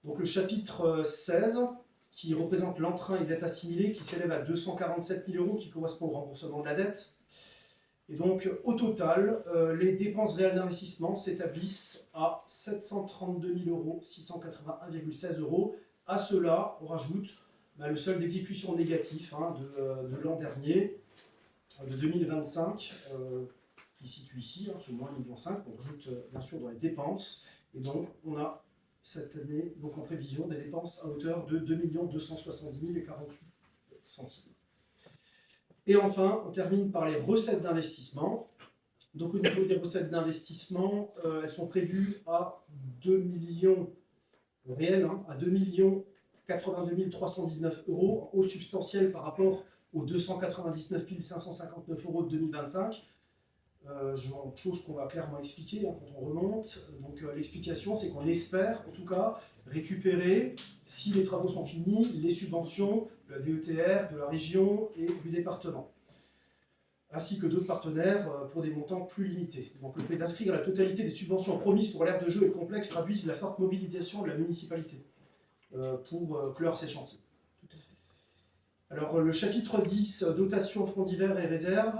Donc le chapitre 16, qui représente l'emprunt et dette assimilée, qui s'élève à 247 000 €, qui correspond au remboursement de la dette. Et donc, au total, les dépenses réelles d'investissement s'établissent à 732 681,16 €. À cela, on rajoute le solde d'exécution négatif de l'an dernier, de 2025, qui est situé ici, ce moins 1,5 million. On rajoute bien sûr dans les dépenses. Et donc, on a cette année, donc en prévision, des dépenses à hauteur de 2 270 048 centimes. Et enfin, on termine par les recettes d'investissement. Donc au niveau des recettes d'investissement, elles sont prévues à 2 millions réelles, à 2 82 319 €, en hausse substantielle par rapport aux 299 559 € de 2025. Chose qu'on va clairement expliquer quand on remonte. Donc l'explication, c'est qu'on espère, en tout cas, récupérer, si les travaux sont finis, les subventions de la DETR, de la région et du département, ainsi que d'autres partenaires pour des montants plus limités. Donc le fait d'inscrire la totalité des subventions promises pour l'aire de jeu et complexe traduisent la forte mobilisation de la municipalité pour clore ces chantiers. Alors le chapitre 10, dotation, fonds divers et réserves,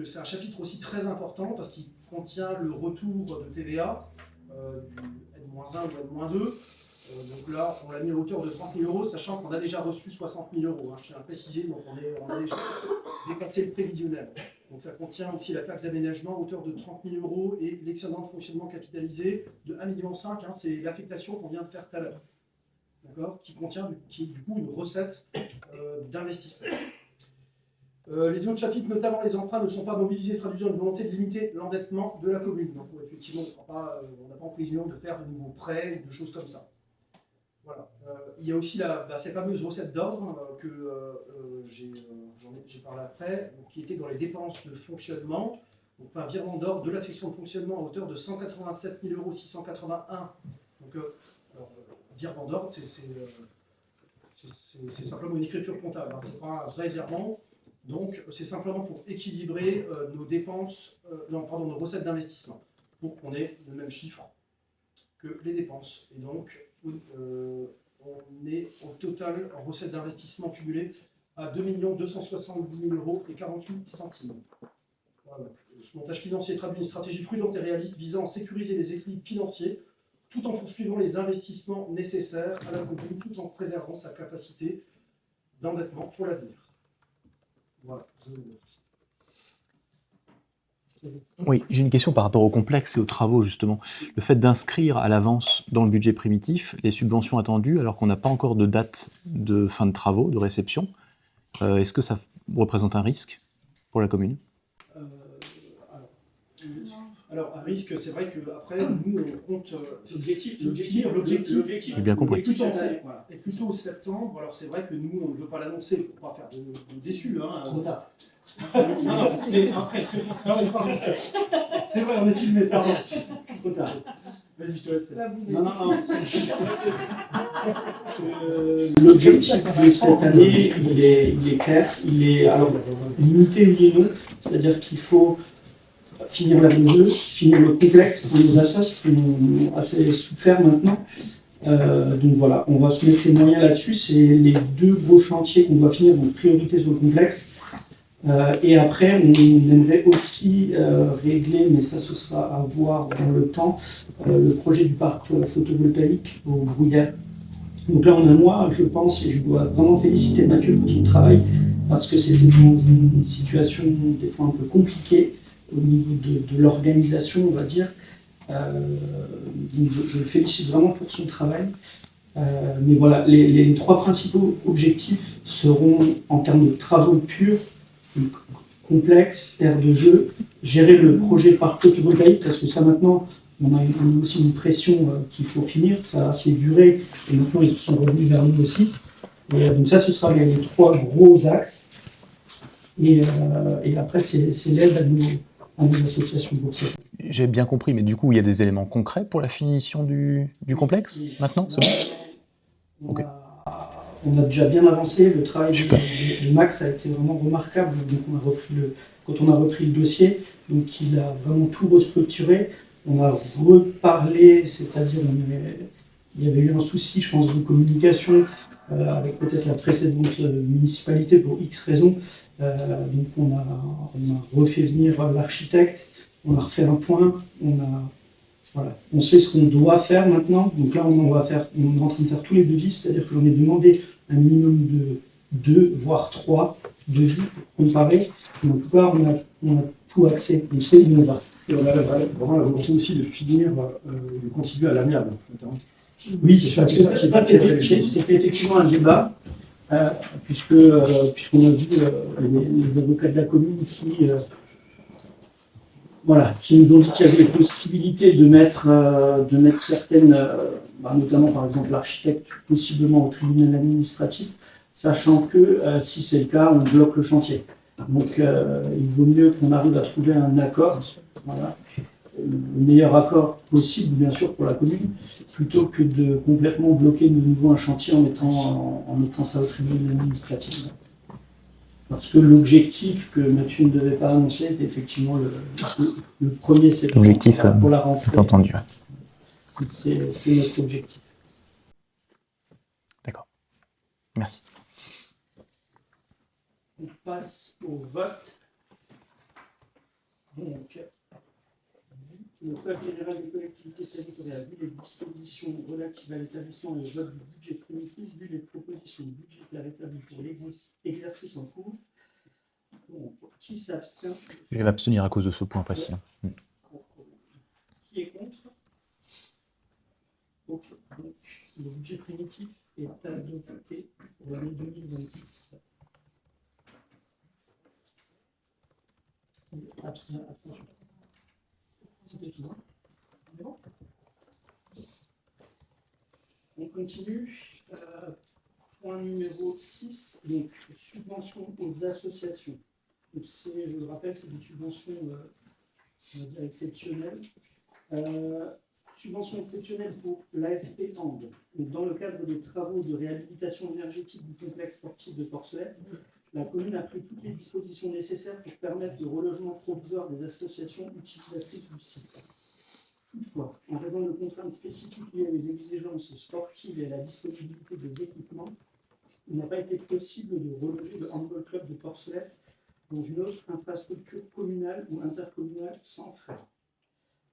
c'est un chapitre aussi très important parce qu'il contient le retour de TVA du N-1 ou N-2. Donc là, on l'a mis à hauteur de 30 000 €, sachant qu'on a déjà reçu 60 000 €. Je tiens à préciser, donc on a déjà dépassé le prévisionnel. Donc ça contient aussi la taxe d'aménagement à hauteur de 30 000 € et l'excédent de fonctionnement capitalisé de 1,5 million. C'est l'affectation qu'on vient de faire tout à l'heure. D'accord, qui est du coup une recette d'investissement. Les autres chapitres, notamment les emprunts, ne sont pas mobilisés, traduisant une volonté de limiter l'endettement de la commune. Donc effectivement, on n'a pas en prévision de faire de nouveaux prêts ou de choses comme ça. Voilà. Il y a aussi ces fameuses recettes d'ordre que j'ai parlé après, qui étaient dans les dépenses de fonctionnement. Donc un virement d'ordre de la section de fonctionnement à hauteur de 187 681 €. Donc, virement d'ordre, c'est simplement une écriture comptable, ce n'est pas un vrai virement. Donc, c'est simplement pour équilibrer nos dépenses, nos recettes d'investissement, pour qu'on ait le même chiffre que les dépenses. Et donc, on est au total en recettes d'investissement cumulées à 2 270 000 € et 48 centimes. Voilà. Ce montage financier traduit une stratégie prudente et réaliste visant à sécuriser les équilibres financiers tout en poursuivant les investissements nécessaires à la commune, tout en préservant sa capacité d'endettement pour l'avenir. Voilà, je vous remercie. Oui, j'ai une question par rapport au complexe et aux travaux, justement. Le fait d'inscrire à l'avance dans le budget primitif les subventions attendues, alors qu'on n'a pas encore de date de fin de travaux, de réception, est-ce que ça représente un risque pour la commune ? Alors, un risque, c'est vrai qu'après, nous, on compte l'objectif. J'ai bien compris. Et plutôt au septembre. Alors, c'est vrai que nous, on ne veut pas l'annoncer pour ne pas faire de déçus. Trop tard. C'est vrai, on est filmé, pardon. Trop tard. Vas-y, je te laisse faire. Non. L'objectif de cette année, il est clair. Il est alors limité, oui et non. C'est-à-dire qu'il faut finir la jeu, finir le complexe pour nos assos qui ont assez souffert maintenant. Donc voilà, on va se mettre les moyens là-dessus. C'est les deux gros chantiers qu'on doit finir, donc priorité sur le complexe. Et après, on aimerait aussi régler, mais ça ce sera à voir dans le temps, le projet du parc photovoltaïque au Bruyères. Donc là, en un mois, je pense, et je dois vraiment féliciter Mathieu pour son travail, parce que c'était dans une situation des fois un peu compliquée au niveau de l'organisation, on va dire. Donc je le félicite vraiment pour son travail. Mais voilà, les trois principaux objectifs seront en termes de travaux purs, complexe, aire de jeu, gérer le projet parc photovoltaïque, parce que ça maintenant, on a aussi une pression qu'il faut finir, ça a assez duré, et maintenant ils sont revenus vers nous aussi. Et donc ça, ce sera les trois gros axes. Et après, c'est l'aide à nos associations pour ça. J'ai bien compris, mais du coup, il y a des éléments concrets pour la finition du complexe maintenant, c'est bon ? Ok. On a déjà bien avancé, le travail de Max a été vraiment remarquable. Donc quand on a repris le dossier, donc il a vraiment tout restructuré. On a reparlé, c'est-à-dire il y avait eu un souci, je pense, de communication avec peut-être la précédente municipalité pour X raisons. Donc on a refait venir l'architecte, on a refait un point, voilà. On sait ce qu'on doit faire maintenant. Donc là, on est en train de faire tous les devis, c'est-à-dire que j'en ai demandé un minimum de 2, voire 3 devis pour comparer. Mais en tout cas, on a tout axé, on sait où on va. Et on a vraiment la volonté aussi de finir, de contribuer à l'amiable. Oui, parce que ça, c'était effectivement un débat, puisqu'on a vu les avocats de la commune qui nous ont dit qu'il y avait possibilité de mettre certaines, notamment par exemple l'architecte, possiblement au tribunal administratif, sachant que si c'est le cas, on bloque le chantier. Donc il vaut mieux qu'on arrive à trouver un accord, voilà, le meilleur accord possible bien sûr pour la commune, plutôt que de complètement bloquer de nouveau un chantier en mettant ça au tribunal administratif. Parce que l'objectif que Mathieu ne devait pas annoncer était effectivement le 1er septembre. L'objectif pour la rentrée. est entendu. C'est notre objectif. D'accord. Merci. On passe au vote. Donc, le Code général des collectivités territoriales, vu les dispositions relatives à l'établissement et au vote du budget primitif, vu les propositions budgétaires établies pour l'exercice en cours. Donc, qui s'abstient? Je vais m'abstenir à cause de ce point précis. Qui est contre? Ok, donc le budget primitif est adopté pour l'année 2026. Attention. C'était tout. On est bon? On continue. Point numéro 6, donc subvention aux associations. Donc je le rappelle, c'est une subvention on va dire exceptionnelle. Subvention exceptionnelle pour l'ASP Andes. Dans le cadre des travaux de réhabilitation énergétique du complexe sportif de Porcelette, la commune a pris toutes les dispositions nécessaires pour permettre le relogement provisoire des associations utilisatrices du site. Toutefois, en raison de contraintes spécifiques liées aux exigences sportives et à la disponibilité des équipements, il n'a pas été possible de reloger le handball club de Porcelette dans une autre infrastructure communale ou intercommunale sans frais.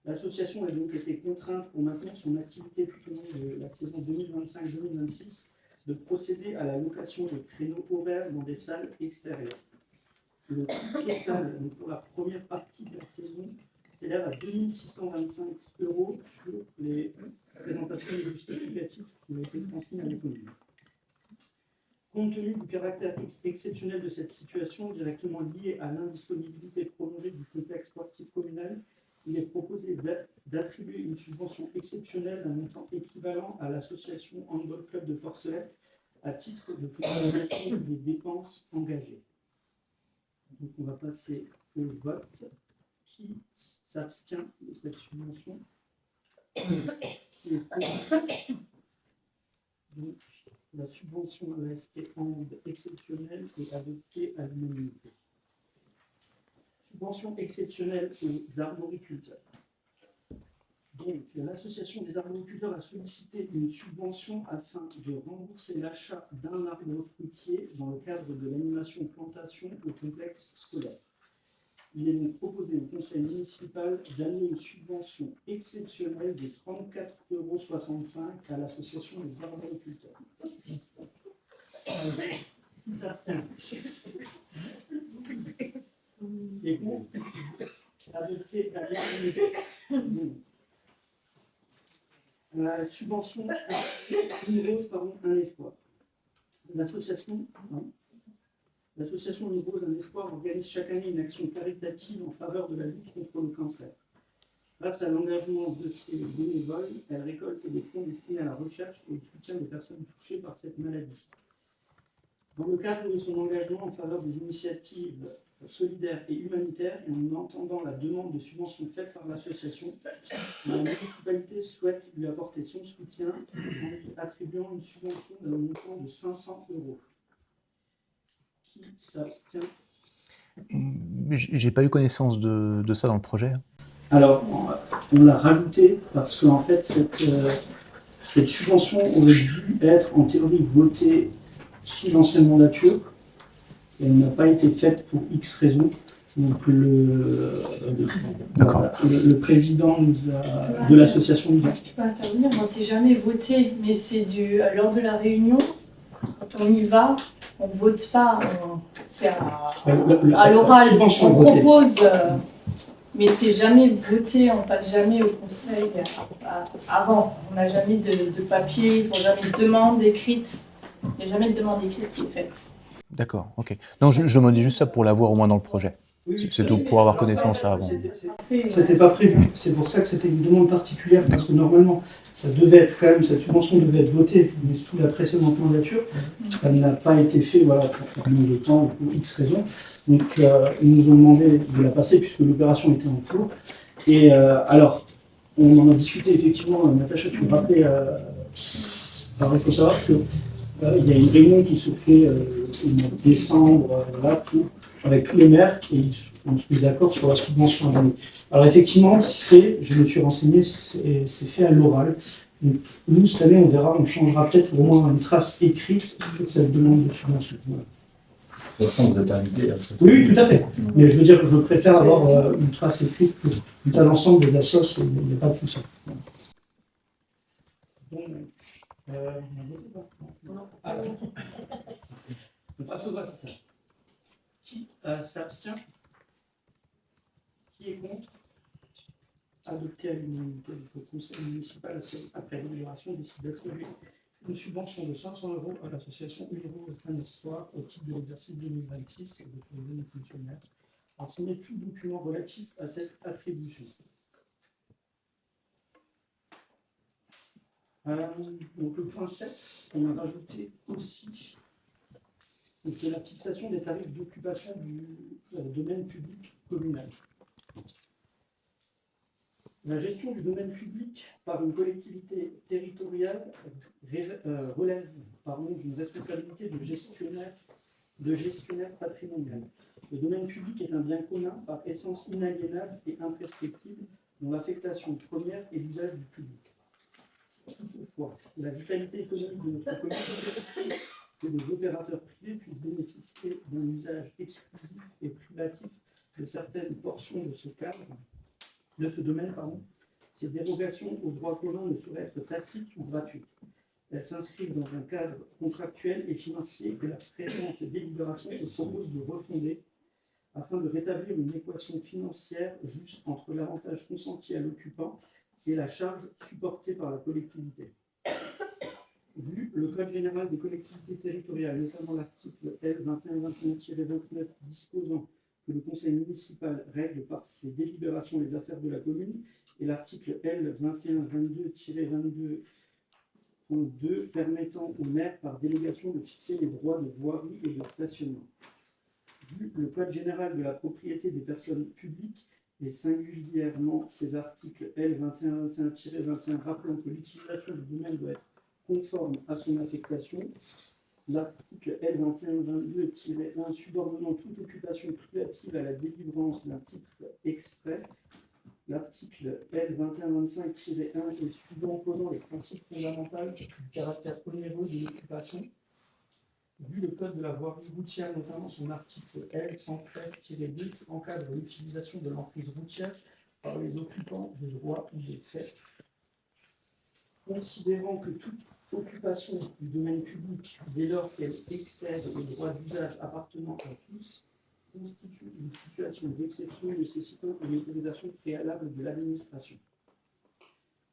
L'association a donc été contrainte, pour maintenir son activité tout au long de la saison 2025-2026, de procéder à la location de créneaux horaires dans des salles extérieures. Le coût total pour la première partie de la saison s'élève à 2 625 € sur les présentations et justificatifs qui ont été transmis à l'économie. Compte tenu du caractère exceptionnel de cette situation, directement liée à l'indisponibilité prolongée du complexe sportif communal, il est proposé d'attribuer une subvention exceptionnelle d'un montant équivalent à l'association Handball Club de Porcelette à titre de compensation des dépenses engagées. Donc on va passer au vote. Qui s'abstient de cette subvention? Qui est contre? Donc, la subvention à l'ASP Andes exceptionnelle est adoptée à l'unanimité. Subvention exceptionnelle aux arboriculteurs. Donc, l'association des arboriculteurs a sollicité une subvention afin de rembourser l'achat d'un arbre fruitier dans le cadre de l'animation plantation au complexe scolaire. Il est donc proposé au conseil municipal d'allouer une subvention exceptionnelle de 34,65 € à l'association des arboriculteurs. Qui s'abstient? Et bon, adopté à l'unanimité. Subvention Une Rose, un espoir. L'association Une Rose, un espoir organise chaque année une action caritative en faveur de la lutte contre le cancer. Grâce à l'engagement de ses bénévoles, elle récolte des fonds destinés à la recherche et au soutien des personnes touchées par cette maladie. Dans le cadre de son engagement en faveur des initiatives solidaires et humanitaires, et en entendant la demande de subvention faite par l'association, la municipalité souhaite lui apporter son soutien en lui attribuant une subvention d'un montant de 500 €. Qui s'abstient? J'ai pas eu connaissance de ça dans le projet. Alors, on l'a rajouté parce qu'en fait, Cette subvention aurait dû être en théorie votée sous l'ancienne mandature. Elle n'a pas été faite pour X raisons. Donc le président de l'association nous a... Je peux intervenir, moi c'est jamais voté, mais c'est lors de la réunion, quand on y va, on ne vote pas, c'est à l'oral, on propose, mais c'est jamais voté, on passe jamais au conseil avant, on n'a jamais de papier, il ne faut jamais de demande écrite, il n'y a jamais de demande écrite qui est faite. D'accord, ok. Non, je me dis juste ça pour l'avoir au moins dans le projet. C'est tout, pour avoir connaissance ça avant. C'était pas prévu, c'est pour ça que c'était une demande particulière, parce que normalement, ça devait être quand même, cette subvention devait être votée, mais sous la précédente mandature, elle n'a pas été faite, voilà, pour combien de temps, pour X raisons. Donc, ils nous ont demandé de la passer, puisque l'opération était en cours. Et alors, on en a discuté effectivement, Natacha, tu me rappelais, alors il faut savoir que il y a une réunion qui se fait en décembre, avec tous les maires, et on se met d'accord sur la subvention à donner. Alors effectivement, je me suis renseigné, c'est fait à l'oral. Donc, nous, cette année, on verra, on changera peut-être au moins une trace écrite sur cette demande de subvention. Voilà. De toute façon, vous êtes invité. Oui, tout à fait. Mais je veux dire que je préfère avoir une trace écrite tout à l'ensemble de la sauce, il n'y a pas de souci. On passe au vote. Qui s'abstient? Qui est contre? Adopté à l'unanimité du conseil municipal après délibération décide d'attribuer une subvention de 500 € à l'association Histoire au titre de l'exercice 2026 et de tous les données fonctionnaires, en signer tout document relatif à cette attribution. Donc le point 7, on a rajouté aussi la fixation des tarifs d'occupation du domaine public communal. La gestion du domaine public par une collectivité territoriale relève d'une responsabilité de gestionnaire patrimonial. Le domaine public est un bien commun par essence inaliénable et imprescriptible dont l'affectation première est l'usage du public. Toutefois, la vitalité économique de notre commune que des opérateurs privés puissent bénéficier d'un usage exclusif et privatif de certaines portions de ce domaine, ces dérogations aux droits communs ne sauraient être tacites ou gratuites. Elles s'inscrivent dans un cadre contractuel et financier que la présente délibération se propose de refonder afin de rétablir une équation financière juste entre l'avantage consenti à l'occupant et la charge supportée par la collectivité. Vu le Code général des collectivités territoriales, notamment l'article L 2121-29 disposant que le conseil municipal règle par ses délibérations les affaires de la commune, et l'article L 2122-22.2 permettant au maire par délégation de fixer les droits de voirie et de stationnement. Vu le Code général de la propriété des personnes publiques, et singulièrement ces articles L 2121-21 rappelant que l'utilisation du domaine doit être conforme à son affectation, l'article L 2122-1 subordonnant toute occupation privative à la délivrance d'un titre extrait, l'article L 2125-1 et suivant posant les principes fondamentaux du caractère onéreux de l'occupation, vu le code de la voirie routière, notamment son article L 113-2 encadre l'utilisation de l'emprise routière par les occupants de droit ou de fait. Considérant que toute occupation du domaine public, dès lors qu'elle excède le droit d'usage appartenant à tous, constitue une situation d'exception nécessitant une autorisation préalable de l'administration.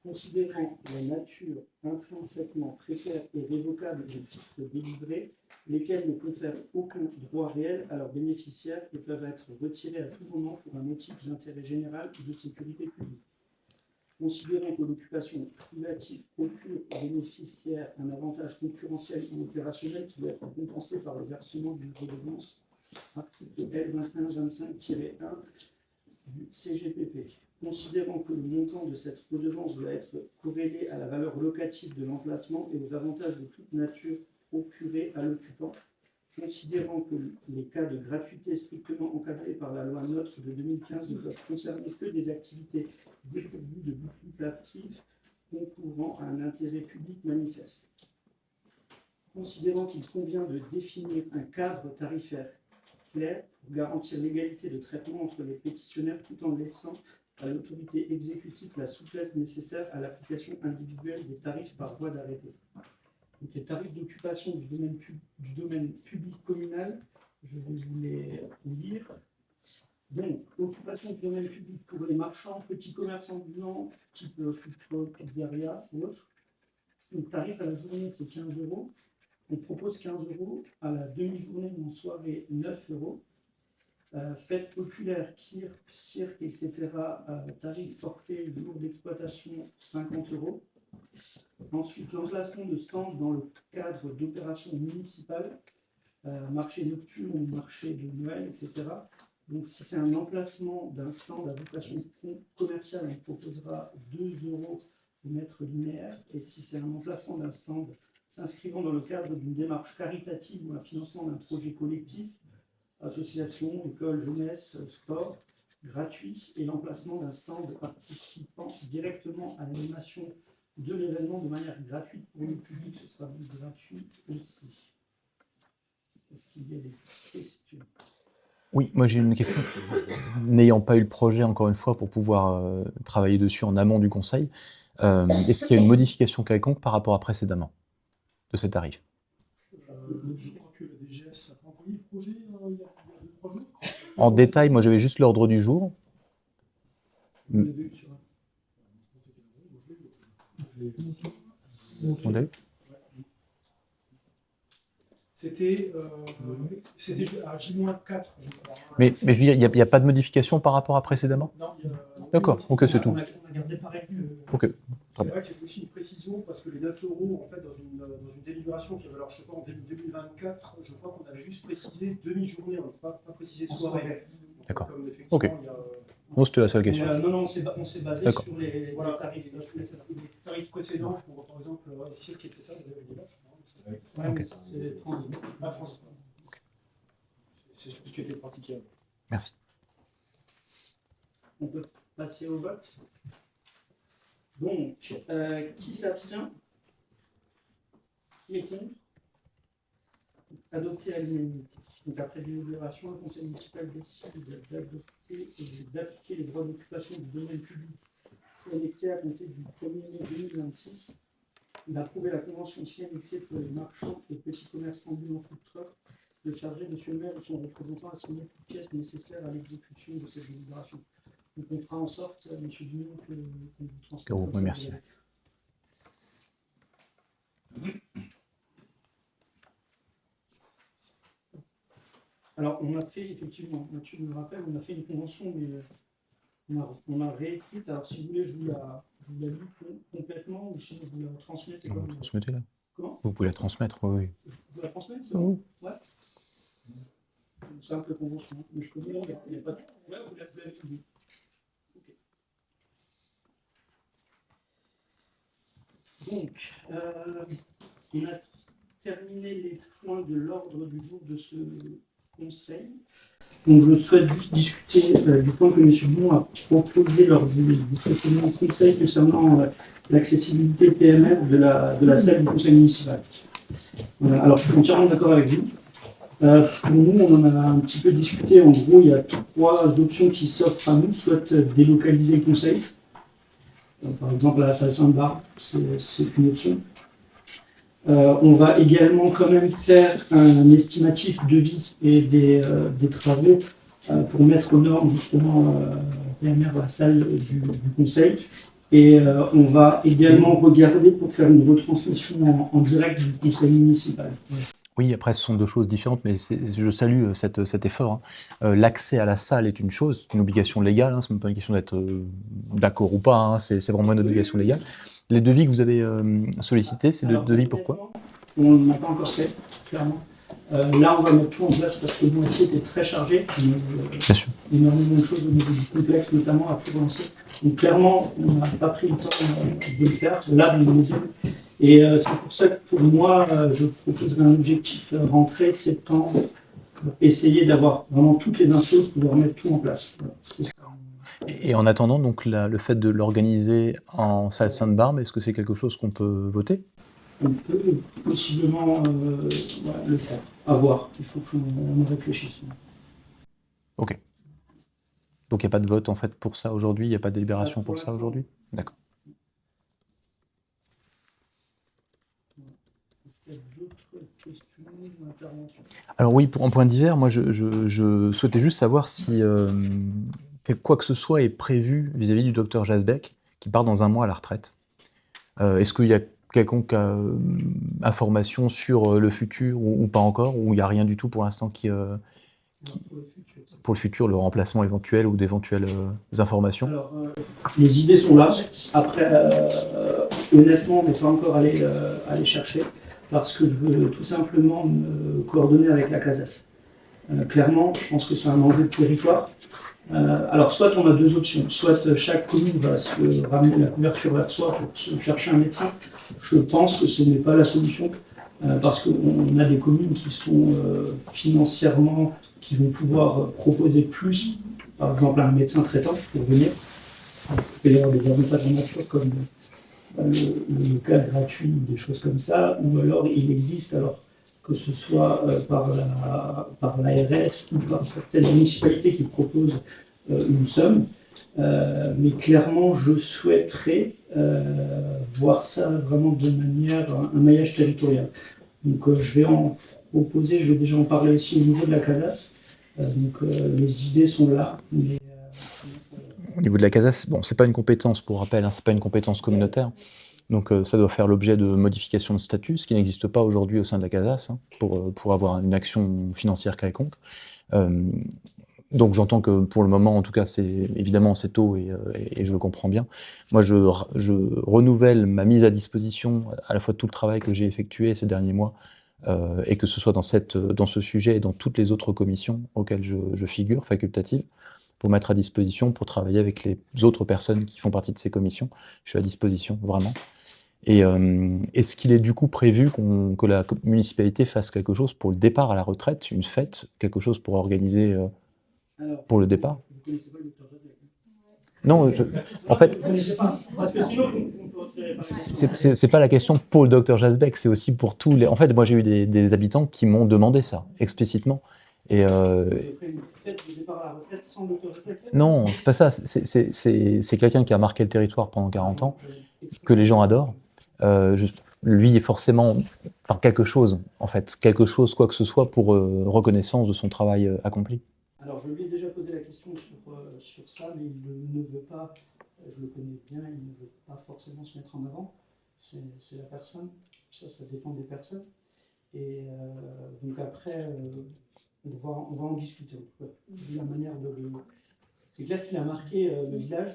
Considérant la nature intrinsèquement précaire et révocable des titres délivrés, lesquels ne confèrent aucun droit réel à leurs bénéficiaires et peuvent être retirés à tout moment pour un motif d'intérêt général ou de sécurité publique. Considérant que l'occupation privative procure aux bénéficiaires un avantage concurrentiel ou opérationnel qui doit être compensé par le versement d'une redevance, article L 2125-1 du CGPP. Considérant que le montant de cette redevance doit être corrélé à la valeur locative de l'emplacement et aux avantages de toute nature procurés à l'occupant, considérant que les cas de gratuité strictement encadrés par la loi NOTRe de 2015 ne peuvent concerner que des activités dépourvues de but lucratif concourant à un intérêt public manifeste. Considérant qu'il convient de définir un cadre tarifaire clair pour garantir l'égalité de traitement entre les pétitionnaires tout en laissant à l'autorité exécutive la souplesse nécessaire à l'application individuelle des tarifs par voie d'arrêté. Donc, les tarifs d'occupation du domaine public communal, je vais vous les lire. Donc, occupation du domaine public pour les marchands, petits commerces ambulants, type food truck, pizzeria ou autre. Donc, tarif à la journée, c'est 15 €. On propose 15 € à la demi-journée ou en soirée, 9 €. Fête populaire, cirque, etc. Tarif forfait, jour d'exploitation, 50 €. Ensuite, l'emplacement de stands dans le cadre d'opérations municipales, marché nocturne ou marché de Noël, etc. Donc, si c'est un emplacement d'un stand à vocation commerciale, on proposera 2 € au mètre linéaire. Et si c'est un emplacement d'un stand s'inscrivant dans le cadre d'une démarche caritative ou un financement d'un projet collectif, association, école, jeunesse, sport, gratuit, et l'emplacement d'un stand participant directement à l'animation de l'événement de manière gratuite pour le public, ce sera gratuit aussi. Est-ce qu'il y a des questions? Oui, moi j'ai une question. N'ayant pas eu le projet, encore une fois, pour pouvoir travailler dessus en amont du conseil, est-ce qu'il y a une modification quelconque par rapport à précédemment de ces tarifs? Je crois que la DGS a pas envoyé le projet il y a 2-3 jours. En détail, moi j'avais juste l'ordre du jour. Vous l'avez eu sur un- Je l'ai vu. On l'a eu. C'était à J-4, je crois. Mais je veux dire, il n'y a pas de modification par rapport à précédemment? Non, D'accord, ok, c'est tout. On a gardé pareil que... Ok. c'est vrai que c'est aussi une précision parce que les 9 € en fait, dans une délibération qui avait, alors je sais pas, en 2024, je crois qu'on avait juste précisé demi-journée, on n'a pas précisé soirée. D'accord. Comme effectivement, Ok. il y a, Non, c'était la seule question. non, on s'est basé D'accord. sur les voilà, tarifs. les tarifs précédents pour, par exemple, cirque, etc. Vous avez les là, je crois. Ouais, mais c'est 30 €. Ah, 30. C'est ce qui a été pratiqué avant. Merci. On peut passer au vote. Donc, qui s'abstient? Qui est contre? Adopté à l'unanimité. Donc, après délibération, le conseil municipal décide d'adopter et d'appliquer les droits d'occupation du domaine public si annexé à compter du 1er mai 2026. Il a approuvé la convention si annexée pour les marchands et petits commerces ambulants food truck. Le chargé, M. le maire et son représentant a signé toutes pièces nécessaires à l'exécution de cette délibération. Donc on fera en sorte, M. Dumont, que vous transmettez. Oui, merci. Alors on a fait effectivement, tu me rappelles, on a fait une convention, mais on a réécrite. Alors si vous voulez, je vous la lis complètement ou sinon je vous la transmets. C'est Vous comme... la transmettez là? Comment? Vous pouvez la transmettre, oui. Je vous la transmets? Oui. Ouais. Une simple convention. Mais je peux vous dire, il n'y a pas de... Ouais, vous l'avez dit. Ok. Donc, on a terminé les points de l'ordre du jour de ce conseil. Donc, je souhaite juste discuter du point que M. Dumont a proposé lors du précédent conseil concernant l'accessibilité PMR de la salle du conseil municipal. Voilà. Alors, je suis entièrement d'accord avec vous. Pour nous, on en a un petit peu discuté. En gros, il y a 3 options qui s'offrent à nous. Soit délocaliser le conseil. Par exemple, à la salle Sainte-Barbe, c'est une option. On va également quand même faire un estimatif de vie et des travaux pour mettre aux normes justement PMR la salle du conseil. Et on va également regarder pour faire une retransmission en direct du conseil municipal. Oui, après, ce sont 2 choses différentes, mais je salue cet effort. Hein. L'accès à la salle est une chose, c'est une obligation légale, hein, ce n'est même pas une question d'être d'accord ou pas, hein, c'est vraiment une obligation légale. Les devis que vous avez sollicités, c'est des devis pourquoi? On n'a pas encore fait, clairement. Là, on va mettre tout en place parce que le moitié était très chargé. Bien sûr. Énormément de choses au niveau du complexe, notamment, à tout relancer. Donc, clairement, on n'a pas pris le temps de le faire. Là, vous le dites. Et c'est pour ça que pour moi, je proposerai un objectif rentrée septembre pour essayer d'avoir vraiment toutes les infos, de pouvoir mettre tout en place. Voilà. Et en attendant, donc, le fait de l'organiser en salle Sainte-Barbe, est-ce que c'est quelque chose qu'on peut voter? On peut possiblement le faire, à voir. Il faut que on réfléchisse. Ok. Donc il n'y a pas de vote en fait pour ça aujourd'hui, il n'y a pas de délibération pour ça aujourd'hui? D'accord. Est-ce qu'il y a d'autres questions ou interventions? Alors oui, en point divers, moi je souhaitais juste savoir si quoi que ce soit est prévu vis-à-vis du docteur Jasbec, qui part dans un mois à la retraite. Est-ce qu'il y a quelconque information sur le futur ou pas encore, ou il n'y a rien du tout pour l'instant pour le futur, le remplacement éventuel ou d'éventuelles informations? Alors, les idées sont là. Après, honnêtement, on n'est pas encore allé chercher parce que je veux tout simplement me coordonner avec la CASAS. Clairement, je pense que c'est un enjeu de territoire. Alors, soit on a deux options. Soit chaque commune va se ramener la couverture vers soi pour se chercher un médecin. Je pense que ce n'est pas la solution parce qu'on a des communes qui sont financièrement, qui vont pouvoir proposer plus, par exemple un médecin traitant pour venir. Il peut y avoir des avantages en nature comme le local gratuit, des choses comme ça, ou alors il existe, alors que ce soit par l'ARS ou par certaines municipalités qui proposent une somme. Mais clairement, je souhaiterais voir ça vraiment de manière, un maillage territorial. Donc je vais en proposer, je vais déjà en parler aussi au niveau de la CASAS. Donc les idées sont là. Mais, au niveau de la CASAS, bon, c'est pas une compétence, pour rappel, hein, c'est pas une compétence communautaire. Donc ça doit faire l'objet de modifications de statut, ce qui n'existe pas aujourd'hui au sein de la CASAS, hein, pour avoir une action financière quelconque. Donc j'entends que pour le moment, en tout cas, évidemment c'est tôt et je le comprends bien. Moi, je renouvelle ma mise à disposition à la fois de tout le travail que j'ai effectué ces derniers mois, et que ce soit dans ce sujet et dans toutes les autres commissions auxquelles je figure, facultatives, pour mettre à disposition, pour travailler avec les autres personnes qui font partie de ces commissions. Je suis à disposition, vraiment. Et est-ce qu'il est du coup prévu que la municipalité fasse quelque chose pour le départ à la retraite, une fête, quelque chose pour organiser pour le départ? vous connaissez pas le docteur Jasbec? Non, en fait, Parce que sinon, c'est pas la question pour le docteur Jasbec, c'est aussi pour tous les... En fait, moi j'ai eu des habitants qui m'ont demandé ça, explicitement. Et non, c'est pas ça, c'est quelqu'un qui a marqué le territoire pendant 40 ans, que les gens adorent. Lui est forcément... Enfin, quelque chose, en fait, quelque chose, quoi que ce soit, pour reconnaissance de son travail accompli. Alors, je lui ai déjà posé la question sur ça, mais il ne veut pas, je le connais bien, il ne veut pas forcément se mettre en avant. C'est la personne, ça dépend des personnes. Et donc après, on va en discuter. La manière de le... C'est clair qu'il a marqué le village.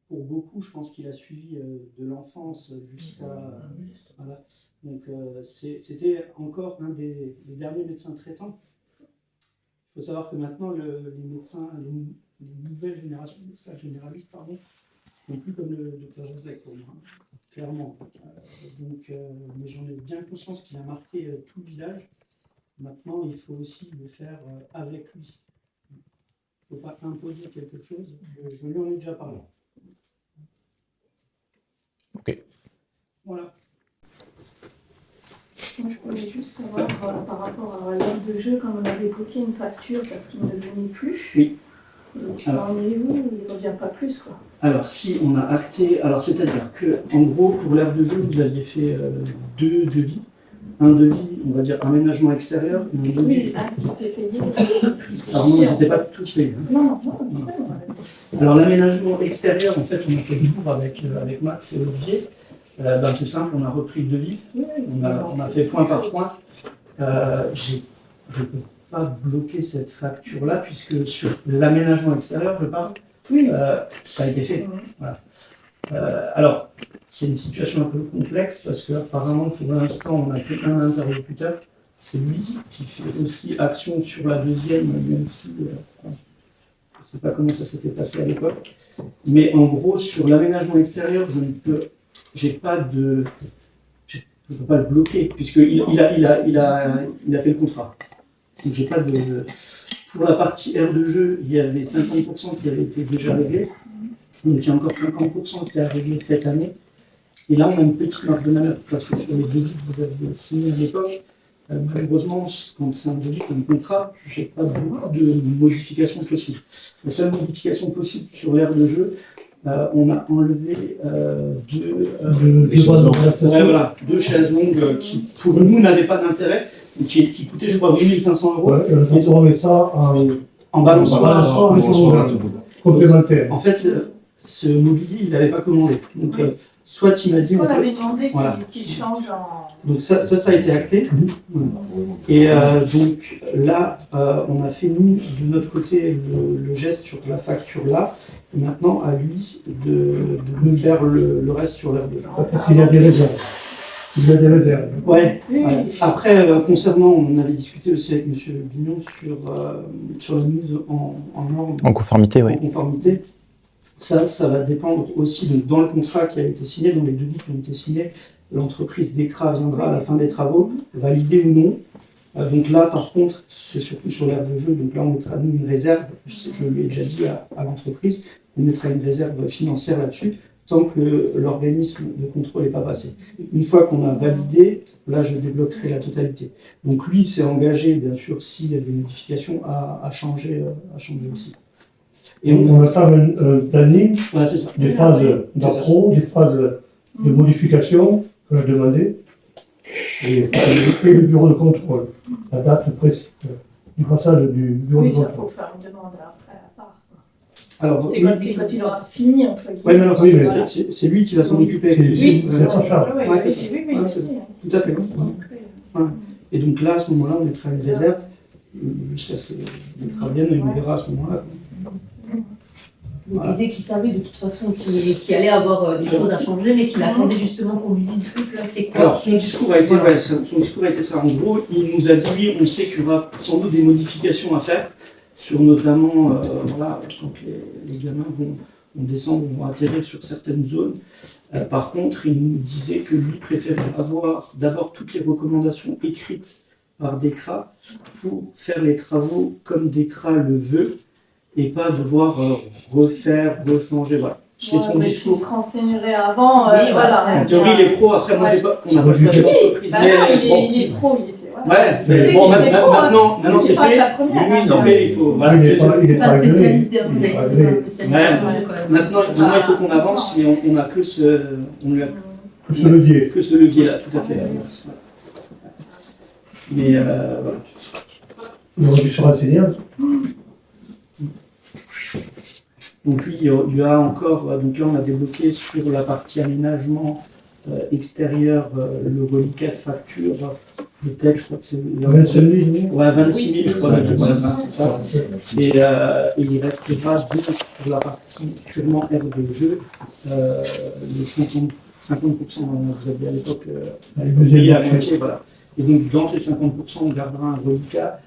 Pour beaucoup, je pense qu'il a suivi de l'enfance jusqu'à... Voilà. Donc c'était encore un des derniers médecins traitants. Il faut savoir que maintenant, les médecins, les nouvelles générations de médecins généralistes, sont plus comme le docteur Jasbec pour moi, clairement. Mais j'en ai bien conscience qu'il a marqué tout le village. Maintenant, il faut aussi le faire avec lui. Il ne faut pas imposer quelque chose. Je lui en ai déjà parlé. Ok. Voilà. Moi, je voulais juste savoir par rapport à l'heure de jeu, quand on avait bloqué une facture parce qu'il ne venait plus. Oui. Ça en est où? Il ne revient pas plus, quoi. Alors, si on a acté, alors c'est-à-dire que, en gros, pour l'heure de jeu, vous aviez fait deux devis. Un devis, on va dire, aménagement extérieur, et un devis. Oui, qui était payé. Alors non, ils n'étaient pas tous payés. Hein. Non. Alors, l'aménagement extérieur, en fait, on a fait le tour avec Max et Olivier. C'est simple, on a repris le devis. On a fait point par point. Je ne peux pas bloquer cette facture-là, puisque sur l'aménagement extérieur, je parle, ça a été fait. Voilà. Alors, c'est une situation un peu complexe, parce qu'apparemment, pour l'instant, on n'a qu'un interlocuteur. C'est lui qui fait aussi action sur la deuxième, même si je ne sais pas comment ça s'était passé à l'époque. Mais en gros, sur l'aménagement extérieur, je ne peux pas le bloquer, puisqu'il a fait le contrat. Donc j'ai pas de... Pour la partie aire de jeu, il y avait 50% qui avaient été déjà réglés. Donc il y a encore 50% qui a réglé cette année. Et là, on a une petite marge de manœuvre parce que sur les devis que vous avez signés à l'époque, malheureusement, quand c'est un devis, un contrat, je n'ai pas beaucoup de modifications possibles. La seule modification possible sur l'aire de jeu, on a enlevé deux chaises longues qui, pour nous, n'avaient pas d'intérêt, qui coûtaient, je crois, 8500 €. Ouais, on a transformé ça en balançoire. Complémentaire. En fait, ce mobilier, il n'avait pas commandé. Donc, soit il m'a dit. On avait demandé voilà. qu'il change en. Donc ça a été acté. Et donc là, on a fait nous de notre côté le geste sur la facture là. Et maintenant à lui de nous faire le reste sur l'air de jeu. Parce qu'il y a des réserves. Il y a des réserves. Ouais. Après, concernant, on avait discuté aussi avec M. Bignon sur la mise en norme. En conformité, oui. En conformité. Ça va dépendre aussi donc, dans le contrat qui a été signé, dans les devis qui ont été signés. L'entreprise DECRA viendra à la fin des travaux, valider ou non. Donc là, par contre, c'est surtout sur l'aire de jeu. Donc là, on mettra nous une réserve. Je lui ai déjà dit à l'entreprise, on mettra une réserve financière là-dessus, tant que l'organisme de contrôle n'est pas passé. Une fois qu'on a validé, là, je débloquerai la totalité. Donc lui s'est engagé, bien sûr, s'il y a des modifications, à changer aussi. Et on attend un planning, voilà, c'est ça. des phases d'appro, des phases de modification qu'on a demandé, et le bureau de contrôle. La date précise du passage du bureau Oui, de ça contrôle. faut faire une demande après à part. Alors, C'est quand il aura fini, entre guillemets. oui, mais alors, Oui, mais c'est lui qui va s'en occuper. C'est sa charge. Oui, Ouais, oui, c'est ça. oui, oui, Ouais, oui, c'est oui. Tout à fait. Ouais. Et donc là, à ce moment-là, on mettra une réserve, jusqu'à ce qu'on revienne et on verra à ce moment-là. Il disait qu'il savait de toute façon qu'il allait avoir des choses à changer, mais qu'il attendait justement qu'on lui dise là, c'est quoi. Alors, son discours a été ça. En gros, il nous a dit, oui, on sait qu'il y aura sans doute des modifications à faire, sur notamment, voilà, quand les gamins vont descendre, vont atterrir sur certaines zones. Par contre, il nous disait que lui préférait avoir d'abord toutes les recommandations écrites par DECRA pour faire les travaux comme DECRA le veut, et pas devoir refaire, rechanger, voilà. C'est son Mais s'il discours. se renseignerait avant, Oui, voilà. En théorie, il est pro, après, moi, on n'a pas choisi l'entreprise. Bah non, il est pro, il était. Voilà. Ouais, Tu sais mais bon, qu'il était pro, hein. maintenant c'est pas fait. sa première, Oui, hein, c'est fait, il faut. Voilà, Il est c'est ça. pas- il est C'est pas agréé. spécialiste des Il est c'est pas agréé. un spécialiste Ouais. du jeu quand même. Maintenant, il faut qu'on avance, et on n'a que ce. On lui a Ce levier. que ce levier-là, tout à fait. Merci. Mais voilà. Il aurait dû se renseigner. Donc lui, il y a encore, donc là on a débloqué sur la partie aménagement extérieur le reliquat de facture, peut-être, je crois que c'est 25 000. ouais, 26 000, je crois, Oui, de c'est c'est ça. Et il restera donc pour la partie purement aire de jeu, les 50% vous aviez à l'époque payé à moitié, voilà. Et donc dans ces 50%, on gardera un reliquat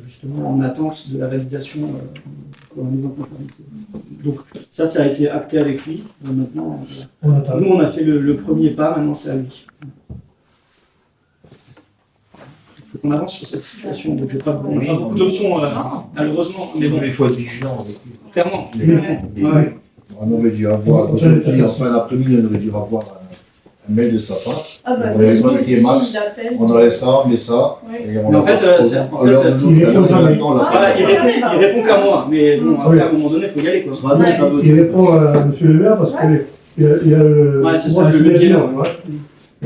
justement en attente de la validation pour la mise en conformité. Donc ça a été acté avec lui. Maintenant, On attend. nous on a fait le premier pas, maintenant c'est à lui. Il faut qu'on avance sur cette situation. Donc, on n'a pas beaucoup d'options malheureusement, mais bon, Il faut être vigilant avec lui. clairement. Ouais. On aurait dû avoir, aujourd'hui, en fin d'après-midi, on aurait dû avoir un mail de sa part. Ah bah, On c'est avait lui marqué aussi, Max, il appelle. on enlève ça, on met ça, Oui. et on Mais en l'a fait, proposé. c'est- en fait, Alors, c'est- le jour il où répond jamais. maintenant, là, Voilà, il répond qu'à moi, mais bon, après à un moment donné, il faut y aller quoi. ce matin, je l'avais Il répond à M. Le Maire parce qu'il y a le. Ouais, c'est ça, le levier là.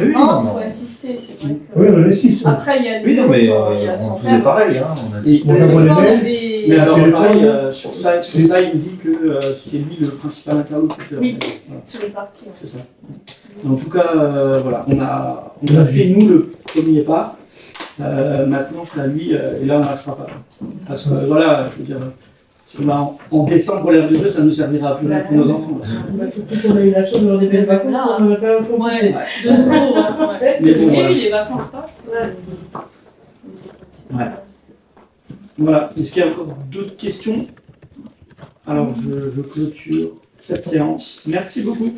Oui, oui, Non, non, il faut non. insister, c'est vrai que. Oui, on insiste. Après, il y a Oui, non, mais il y a son on frère faisait pareil, aussi. hein. On a Et- dit- On envoie les On mails. avait- Mais alors, téléphone. pareil, sur ça, il me dit que c'est lui le principal interlocuteur. Oui. Voilà, Sur les parties. c'est ça. En tout cas, voilà, on a fait nous le premier pas. Maintenant, c'est à lui, et là, on ne lâchera pas. Parce que voilà, je veux dire, si on a en décembre pour l'air de jeu, ça ne nous servira plus rien pour nos enfants. On a eu la chance d'avoir des belles vacances, Là. on en a pas encore Ouais, 2 jours. Ouais. Mais bon, Et voilà. oui, les vacances passent. Ouais. Voilà. Est-ce qu'il y a encore d'autres questions? Alors, je clôture cette séance. Merci beaucoup.